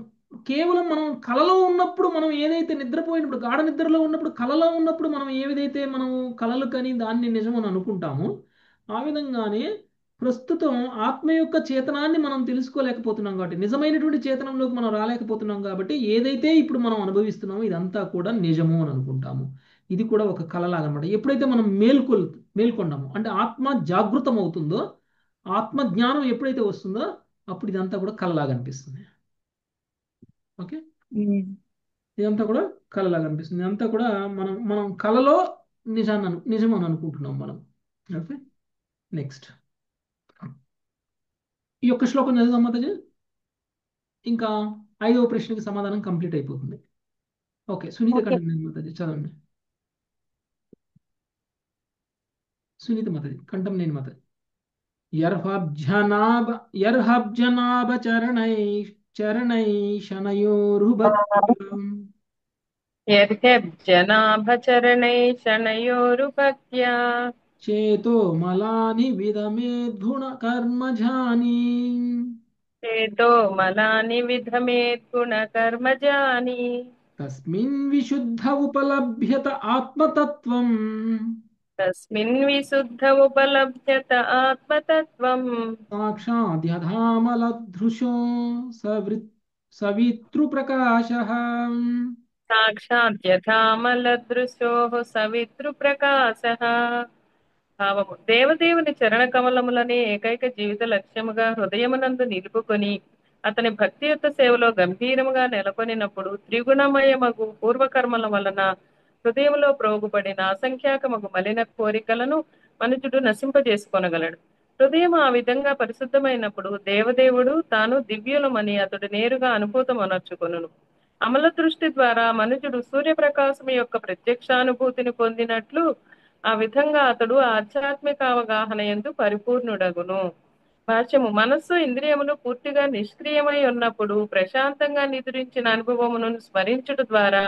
కేవలం మనం కలలో ఉన్నప్పుడు, మనం ఏదైతే నిద్రపోయినప్పుడు, గాఢ నిద్రలో ఉన్నప్పుడు, కలలో ఉన్నప్పుడు మనం ఏదైతే మనం కలలు కని దాన్ని నిజం అని అనుకుంటామో, ఆ విధంగానే ప్రస్తుతం ఆత్మ యొక్క చేతనాన్ని మనం తెలుసుకోలేకపోతున్నాం కాబట్టి, నిజమైనటువంటి చేతనంలోకి మనం రాలేకపోతున్నాం కాబట్టి, ఏదైతే ఇప్పుడు మనం అనుభవిస్తున్నామో ఇదంతా కూడా నిజము అని అనుకుంటాము. ఇది కూడా ఒక కళలాగా అనమాట. ఎప్పుడైతే మనం మేల్కొన్నామో, అంటే ఆత్మ జాగృతం అవుతుందో, ఆత్మ జ్ఞానం ఎప్పుడైతే వస్తుందో అప్పుడు ఇదంతా కూడా కళలాగా అనిపిస్తుంది. ఓకే, ఇదంతా కూడా కళలాగా అనిపిస్తుంది. ఇదంతా కూడా మనం మనం కళలో నిజం అని అనుకుంటున్నాం మనం. ఓకే, నెక్స్ట్ ఈ యొక్క శ్లోకం చదువుదాం మాతాజీ. ఇంకా 5వ ప్రశ్నకి సమాధానం కంప్లీట్ అయిపోతుంది. Okay, Sunita okay. కంటిన్యూ మాతాజీ, చదవండి. సునీత మాతాజీ, కంఠం నేను మాతాజీ. యర్హబ్జనాభ చరణై శనయోరుభక్త్యాం యర్హబ్జనాభచరణై శనయోరుభక్త్యా చేతో మలాని విధమేద్గుణ కర్మజాని చేతో మలాని విధమేత్ గుణకర్మజాని తస్మిన్ విశుద్ధ ఉపలభ్యత ఆత్మతత్వం తస్మిన్ విశుద్ధ ఉపలభ్యత ఆత్మతత్వం సాక్షాద్యధామలదృశో సవితృప్రకాశః. సాక్షాత్ యథామలదృశోః సవితృప్రకాశః. భావము: దేవదేవుని చరణ కమలములనే ఏకైక జీవిత లక్ష్యముగా హృదయమునందు నిలుపుకొని అతని భక్తియుత సేవలో గంభీరముగా నెలకొనినప్పుడు త్రిగుణమయమగు పూర్వకర్మల వలన హృదయంలో ప్రోగుపడిన అసంఖ్యాకమగు మలిన కోరికలను మనుషుడు నశింపజేసుకొనగలడు. హృదయం ఆ విధంగా పరిశుద్ధమైనప్పుడు దేవదేవుడు తాను దివ్యులమని అతడు నేరుగా అనుభూతమనర్చుకొనును. అమల దృష్టి ద్వారా మనుషుడు సూర్యప్రకాశం యొక్క ప్రత్యక్షానుభూతిని పొందినట్లు ఆ విధంగా అతడు ఆధ్యాత్మిక అవగాహన యందు పరిపూర్ణుడగును. భాష్యము: మనస్సు ఇంద్రియములు పూర్తిగా నిష్క్రియమై ఉన్నప్పుడు ప్రశాంతంగా నిద్రించిన అనుభవమును స్మరించుట ద్వారా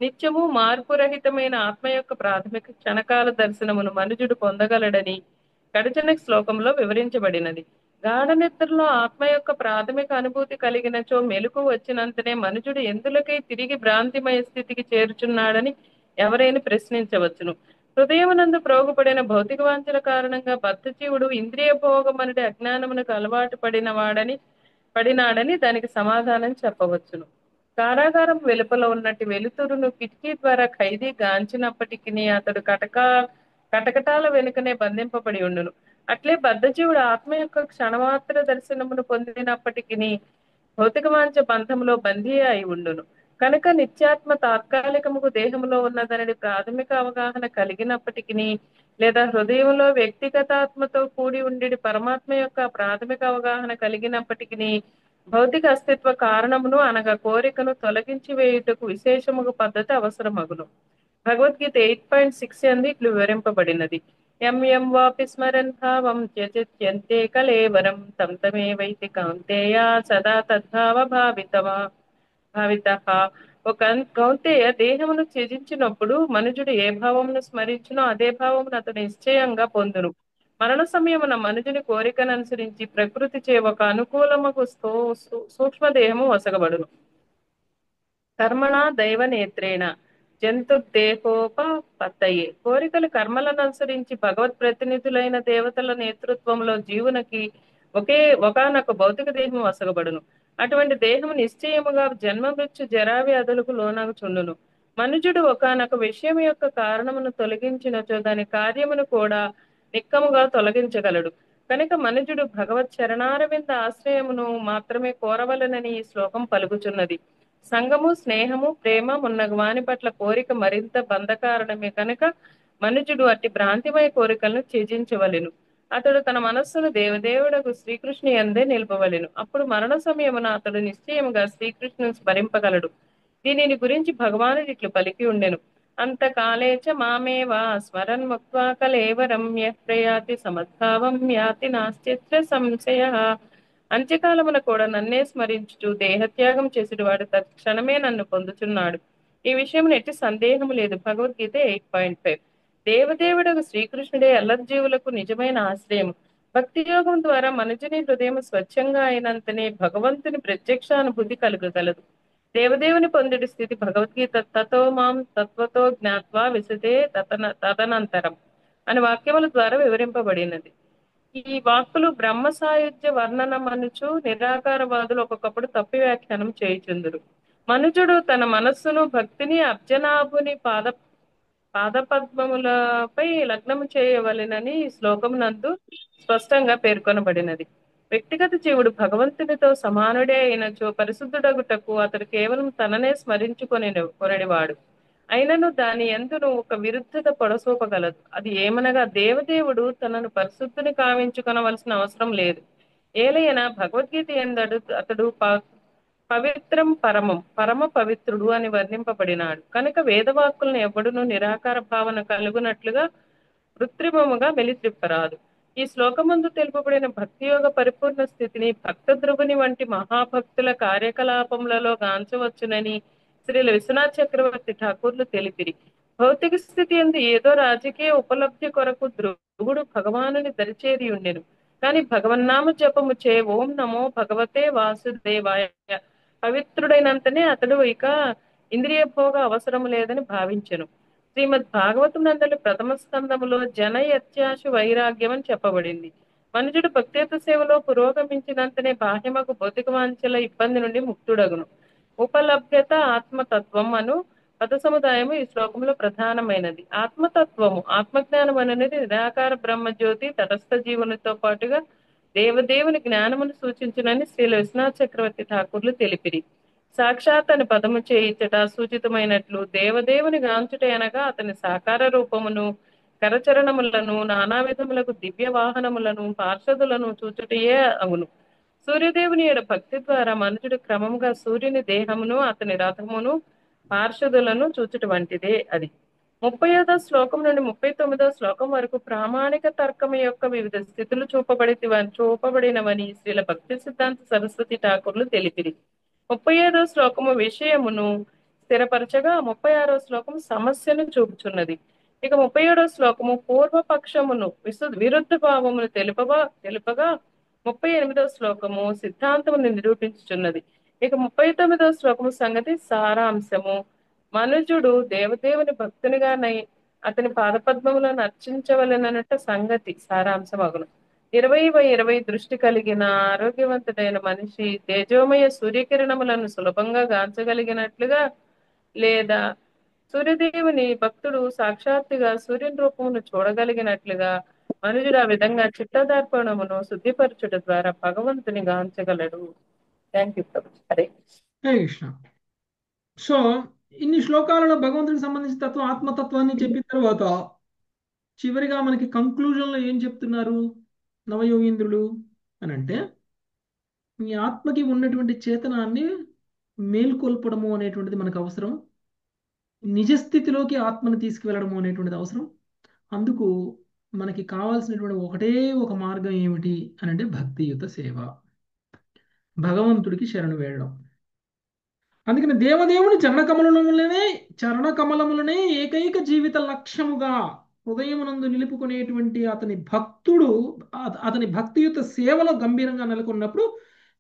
నిత్యము మార్పురహితమైన ఆత్మ యొక్క ప్రాథమిక క్షణకాల దర్శనమును మనుజుడు పొందగలడని గడిచిన శ్లోకంలో వివరించబడినది. గాఢ నిద్రలో ఆత్మ యొక్క ప్రాథమిక అనుభూతి కలిగినచో మెలకు వచ్చినంతనే మనుజుడు ఎందులకై తిరిగి భ్రాంతిమయ స్థితికి చేరుచున్నాడని ఎవరైనా ప్రశ్నించవచ్చును. హృదయమునందు ప్రోగుపడిన భౌతిక వాంఛల కారణంగా బద్ధజీవుడు ఇంద్రియ భోగమనటి అజ్ఞానమునకు అలవాటు పడినాడని దానికి సమాధానం చెప్పవచ్చును. కారాగారం వెలుపల ఉన్నట్టు వెలుతురును కిటికీ ద్వారా ఖైదీ గాంచినప్పటికీ అతడు కటకటాల వెనుకనే బంధింపబడి ఉండును. అట్లే బద్ధజీవుడు ఆత్మ యొక్క క్షణమాత్ర దర్శనమును పొందినప్పటికీ భౌతిక వాంఛ బంధంలో బందీ అయి ఉండును. కనుక నిత్యాత్మ తాత్కాలికముకు దేహంలో ఉన్నదనని ప్రాథమిక అవగాహన కలిగినప్పటికీ లేదా హృదయంలో వ్యక్తిగతాత్మతో కూడి ఉండి పరమాత్మ యొక్క ప్రాథమిక అవగాహన కలిగినప్పటికీ భౌతిక అస్తిత్వ కారణమును అనగా కోరికను తొలగించి వేయుటకు విశేషముగా పద్ధతి అవసరమగును. భగవద్గీత 8.6 అంది ఇట్లు వివరింపబడినది. ఎం వాపి స్మరన్ భావం త్యజత్యంతే కలేవరం తం తమేవైతి కౌంతేయ సదా తద్భావ భావితః. ఒక కౌంతేయ, దేహమును త్యజించినప్పుడు మనుజుడు ఏ భావమును స్మరించునో అదే భావమును అతడు నిశ్చయంగా పొందును. మరణ సమయమున మనుజుని కోరికను అనుసరించి ప్రకృతి చే ఒక అనుకూలముకు సూక్ష్మదేహము వసగబడును. కర్మణ దైవ నేత్రేణ జంతుర్దేహోపత్తయే. కోరికలు కర్మలను అనుసరించి భగవత్ ప్రతినిధులైన దేవతల నేతృత్వంలో జీవునికి ఒకానొక భౌతిక దేహం వసగబడును. అటువంటి దేహం నిశ్చయముగా జన్మ మృత్యు జరావ్యాధులకు లోనగుచుండును. మనుజుడు ఒకానొక విషయం యొక్క కారణమును తొలగించినచో దాని కార్యమును కూడా నిక్కముగా తొలగించగలడు. కనుక మనుజుడు భగవత్ చరణారవింద ఆశ్రయమును మాత్రమే కోరవలనని ఈ శ్లోకం పలుకుచున్నది. సంగము, స్నేహము, ప్రేమ మున్నగు వాని పట్ల కోరిక మరింత బంధకారణమే కనుక మనుజుడు అట్టి భ్రాంతిమయ కోరికలను త్యజించవలెను. అతడు తన మనస్సును దేవదేవుడకు శ్రీకృష్ణు యందే నిలుపవలెను. అప్పుడు మరణ సమయమున అతడు నిశ్చయముగా శ్రీకృష్ణుని స్మరింపగలడు. దీనిని గురించి భగవానుడు ఇట్లు పలికి ఉండెను: అంతకాలేచ మామేవా స్మరన్ ముక్త్వా కలేవరం యః ప్రయాతి సమద్భావం యాతి నాస్త్యత్ర సంశయః. అంత్యకాలమున కూడా నన్నే స్మరించుచు దేహత్యాగం చేసేడు వాడు తత్క్షణమే నన్ను పొందుచున్నాడు. ఈ విషయం ఎట్టి సందేహము లేదు. భగవద్గీత 8.5. దేవదేవుడకు శ్రీకృష్ణుడే అల్లర్జీవులకు నిజమైన ఆశ్రయం. భక్తి యోగం ద్వారా మనుజుని హృదయం స్వచ్ఛంగా అయినంతనే భగవంతుని ప్రత్యక్షానుభూతి కలుగగలదు. దేవదేవుని పొందుడి స్థితి భగవద్గీత తతో మాం తత్వతో జ్ఞాత్వా విశతే తదనంతరం అనే వాక్యముల ద్వారా వివరింపబడినది. ఈ వాక్కులు బ్రహ్మ సాయుధ్య వర్ణనం అనుచు నిరాకారవాదులు ఒక్కొక్కప్పుడు తప్పి వ్యాఖ్యానం చేయుచుందురు. మనుజుడు తన మనస్సును భక్తిని అబ్జనాభుని పాదపద్మములపై లగ్నము చేయవలెనని ఈ శ్లోకం నందు స్పష్టంగా పేర్కొనబడినది. వ్యక్తిగత జీవుడు భగవంతునితో సమానుడే అయినచో పరిశుద్ధుడగుటకు అతడు కేవలం తననే కొనడివాడు. అయినను దాని ఎందును ఒక విరుద్ధత పొడసూపగలదు. అది ఏమనగా దేవదేవుడు తనను పరిశుద్ధుని కావించుకొనవలసిన అవసరం లేదు. ఏలైనా భగవద్గీత ఎందడు అతడు పవిత్రం పరమ పవిత్రుడు అని వర్ణింపబడినాడు. కనుక వేదవాక్కులను ఎవ్వడును నిరాకార భావన కలుగునట్లుగా కృత్రిమముగా వెలిత్రిప్పరాదు. ఈ శ్లోకమందు తెలుపబడిన భక్తి యోగ పరిపూర్ణ స్థితిని భక్త ధ్రువుని వంటి మహాభక్తుల కార్యకలాపములలో గాంచవచ్చునని శ్రీల విశ్వనాథ్ చక్రవర్తి ఠాకూర్లు తెలిపిరి. భౌతిక స్థితి ఎందు ఏదో రాజకీయ ఉపలబ్ధి కొరకు ధ్రువుడు భగవానుని దరిచేరి ఉండెను. కాని భగవన్నామ జపము చే ఓం నమో భగవతే వాసుదేవాయ పవిత్రుడైనంతనే అతడు ఇక ఇంద్రియ భోగ అవసరం లేదని భావించెను. శ్రీమద్ భాగవతం నందలి ప్రథమ స్కందములో జన యత్యాశు వైరాగ్యం అని చెప్పబడింది. మనుషుడు భక్తియుత సేవలో పురోగమించినంతనే బాహ్యమకు భౌతిక వాంఛల ఇబ్బంది నుండి ముక్తుడగును. ఉపలభ్యత ఆత్మతత్వం అను పద సముదాయము ఈ శ్లోకంలో ప్రధానమైనది. ఆత్మతత్వము ఆత్మజ్ఞానం అనేది నిరాకార బ్రహ్మజ్యోతి తటస్థ జీవునితో పాటుగా దేవదేవుని జ్ఞానమును సూచించునని శ్రీల విశ్వనాథ్ చక్రవర్తి ఠాకూర్లు తెలిపిరి. సాక్షాత్ అని పదము చేయిచ్చట సూచితమైనట్లు దేవదేవుని గాంచుట అనగా అతని సాకార రూపమును కరచరణములను నానా విధములకు దివ్య వాహనములను పార్షదులను చూచుటయే అగును. సూర్యదేవుని యొక్క భక్తి ద్వారా మనుషుడు క్రమముగా సూర్యుని దేహమును అతని రథమును పార్షదులను చూచుట వంటిదే అది. 35వ శ్లోకం నుండి 39వ శ్లోకం వరకు ప్రామాణిక తర్కము యొక్క వివిధ స్థితులు చూపబడినవని శ్రీల భక్తి సిద్ధాంత సరస్వతి ఠాకూర్లు తెలిపిరి. 35వ శ్లోకము విషయమును స్థిరపరచగా 36వ శ్లోకము సమస్యను చూపుచున్నది. ఇక 37వ శ్లోకము పూర్వపక్షమును విరుద్ధ భావమును తెలుపగా 38వ శ్లోకము సిద్ధాంతమును నిరూపించుచున్నది. ఇక 39వ శ్లోకము సంగతి సారాంశము. మనుజుడు దేవదేవుని భక్తునిగానై అతని పాదపద్మములను అర్చించవలెనన్నట్టు సంగతి సారాంశమగును. 20/20 దృష్టి కలిగిన ఆరోగ్యవంతుడైన మనిషి తేజోమయ సూర్యకిరణములను సులభంగా గాంచగలిగినట్లుగా లేదా సూర్యదేవుని భక్తుడు సాక్షాత్తుగా సూర్యుని రూపమును చూడగలిగినట్లుగా మనుజుడు ఆ విధంగా చిత్తదర్పణమును శుద్ధిపరచుట ద్వారా భగవంతుని గాంచగలడు. థ్యాంక్ యూ ప్రభు. హరే హరే కృష్ణ. సో ఇన్ని శ్లోకాలలో భగవంతుడికి సంబంధించిన తత్వం ఆత్మతత్వాన్ని చెప్పిన తర్వాత చివరిగా మనకి కంక్లూజన్లో ఏం చెప్తున్నారు నవయోగీంద్రులు అని అంటే, ఈ ఆత్మకి ఉన్నటువంటి చేతనాన్ని మేల్కొల్పడము అనేటువంటిది మనకు అవసరం. నిజస్థితిలోకి ఆత్మను తీసుకువెళ్ళడము అనేటువంటిది అవసరం. అందుకు మనకి కావాల్సినటువంటి ఒకటే ఒక మార్గం ఏమిటి అని అంటే భక్తియుత సేవ, భగవంతుడికి శరణు వేయడం. అందుకని దేవదేవుని చరణకమలములనే ఏకైక జీవిత లక్ష్యముగా హృదయమునందు నిలుపుకునేటువంటి అతని భక్తియుత సేవలో గంభీరంగా నెలకొన్నప్పుడు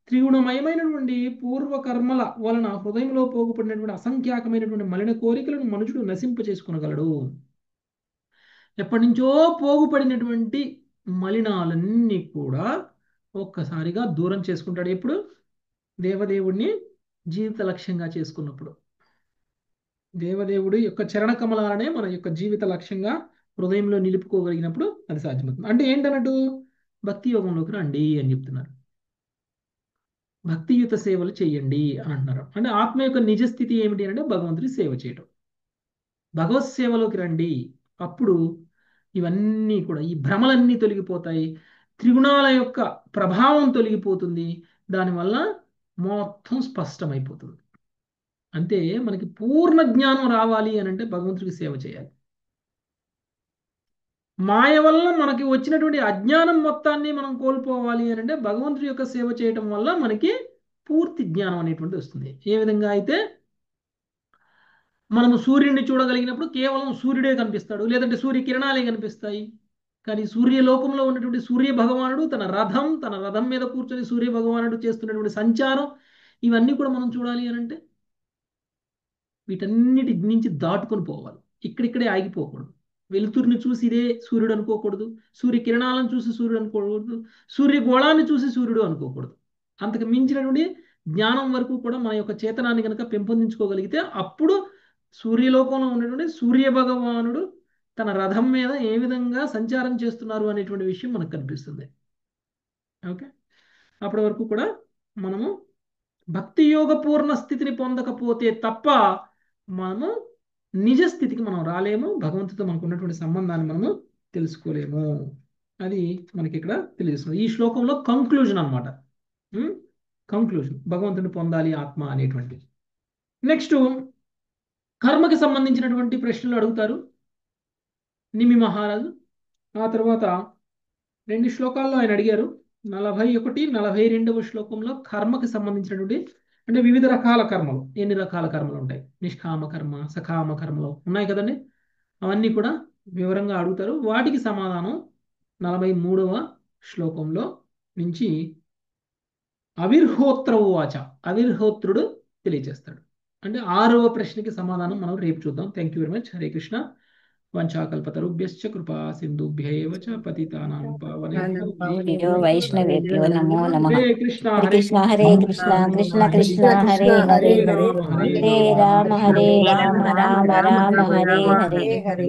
త్రిగుణమయమైనటువంటి పూర్వకర్మల వలన హృదయంలో పోగుపడినటువంటి అసంఖ్యాకమైనటువంటి మలిన కోరికలను మనుషుడు నశింప చేసుకునగలడు. ఎప్పటి నుంచో పోగుపడినటువంటి మలినాలన్నీ కూడా ఒక్కసారిగా దూరం చేసుకుంటాడు. ఎప్పుడు? దేవదేవుడిని జీవిత లక్ష్యంగా చేసుకున్నప్పుడు. దేవదేవుడి యొక్క చరణ కమలాలనే మన యొక్క జీవిత లక్ష్యంగా హృదయంలో నిలుపుకోగలిగినప్పుడు అది సాధ్యమవుతుంది. అంటే ఏంటన్నట్టు భక్తి యోగంలోకి రండి అని చెప్తున్నారు. భక్తియుత సేవలు చేయండి అని అంటున్నారు. అంటే ఆత్మ యొక్క నిజస్థితి ఏమిటి అంటే భగవంతుడి సేవ చేయడం. భగవత్ సేవలోకి రండి, అప్పుడు ఇవన్నీ కూడా ఈ భ్రమలన్నీ తొలగిపోతాయి, త్రిగుణాల యొక్క ప్రభావం తొలగిపోతుంది, దానివల్ల మొత్తం స్పష్టమైపోతుంది. అంటే మనకి పూర్ణ జ్ఞానం రావాలి అని అంటే భగవంతుడికి సేవ చేయాలి. మాయ వల్ల మనకి వచ్చినటువంటి అజ్ఞానం మొత్తాన్ని మనం కోల్పోవాలి అని అంటే భగవంతుడి యొక్క సేవ చేయటం వల్ల మనకి పూర్తి జ్ఞానం అనేటువంటిది వస్తుంది. ఏ విధంగా అయితే మనము సూర్యుడిని చూడగలిగినప్పుడు కేవలం సూర్యుడే కనిపిస్తాడు, లేదంటే సూర్యకిరణాలే కనిపిస్తాయి. కానీ సూర్యలోకంలో ఉన్నటువంటి సూర్య భగవానుడు తన రథం మీద కూర్చొని సూర్య భగవానుడు చేస్తున్నటువంటి సంచారం, ఇవన్నీ కూడా మనం చూడాలి అని అంటే వీటన్నిటి నుంచి దాటుకొని పోవాలి. ఇక్కడిక్కడే ఆగిపోకూడదు. వెలుతురుని చూసి ఇదే సూర్యుడు అనుకోకూడదు, సూర్యకిరణాలను చూసి సూర్యుడు అనుకోకూడదు, సూర్యగోళాన్ని చూసి సూర్యుడు అనుకోకూడదు. అంతకు మించినటువంటి జ్ఞానం వరకు కూడా మన యొక్క చేతనాన్ని కనుక పెంపొందించుకోగలిగితే అప్పుడు సూర్యలోకంలో ఉన్నటువంటి సూర్య భగవానుడు తన రథం మీద ఏ విధంగా సంచారం చేస్తున్నారు అనేటువంటి విషయం మనకు కనిపిస్తుంది. ఓకే, అప్పటి వరకు కూడా మనము భక్తి యోగ పూర్ణ స్థితిని పొందకపోతే తప్ప మనము నిజ స్థితికి మనం రాలేము, భగవంతుడితో మనకు ఉన్నటువంటి సంబంధాన్ని మనము తెలుసుకోలేము. అది మనకి ఇక్కడ తెలియజేస్తుంది. ఈ శ్లోకంలో కంక్లూజన్ అనమాట, కంక్లూజన్ భగవంతుడిని పొందాలి ఆత్మ అనేటువంటి. నెక్స్ట్ కర్మకి సంబంధించినటువంటి ప్రశ్నలు అడుగుతారు నిమి మహారాజు. ఆ తర్వాత 2 శ్లోకాల్లో ఆయన అడిగారు. 41, 42వ శ్లోకంలో కర్మకి సంబంధించినటువంటి, అంటే వివిధ రకాల కర్మలు, ఎన్ని రకాల కర్మలు ఉంటాయి, నిష్కామ కర్మ, సకామ కర్మలు ఉన్నాయి కదండి, అవన్నీ కూడా వివరంగా అడుగుతారు. వాటికి సమాధానం 43వ శ్లోకంలో నుంచి అవిర్హోత్ర ఉవాచ, అవిర్హోత్రుడు తెలియజేస్తాడు. అంటే 6వ ప్రశ్నకి సమాధానం మనం రేపు చూద్దాం. Thank you very much. Hare Krishna. వంచాకల్పతరుభ్యశ్చ కృపా సింధుభ్యైవ చ పతితానాం పావనేభ్యో వైష్ణవేభ్యో నమో నమః. హరే కృష్ణ హరే కృష్ణ హరే కృష్ణ కృష్ణ కృష్ణ హరే హరే హరే రామ హరే రామ రామ రామ హరే హరే.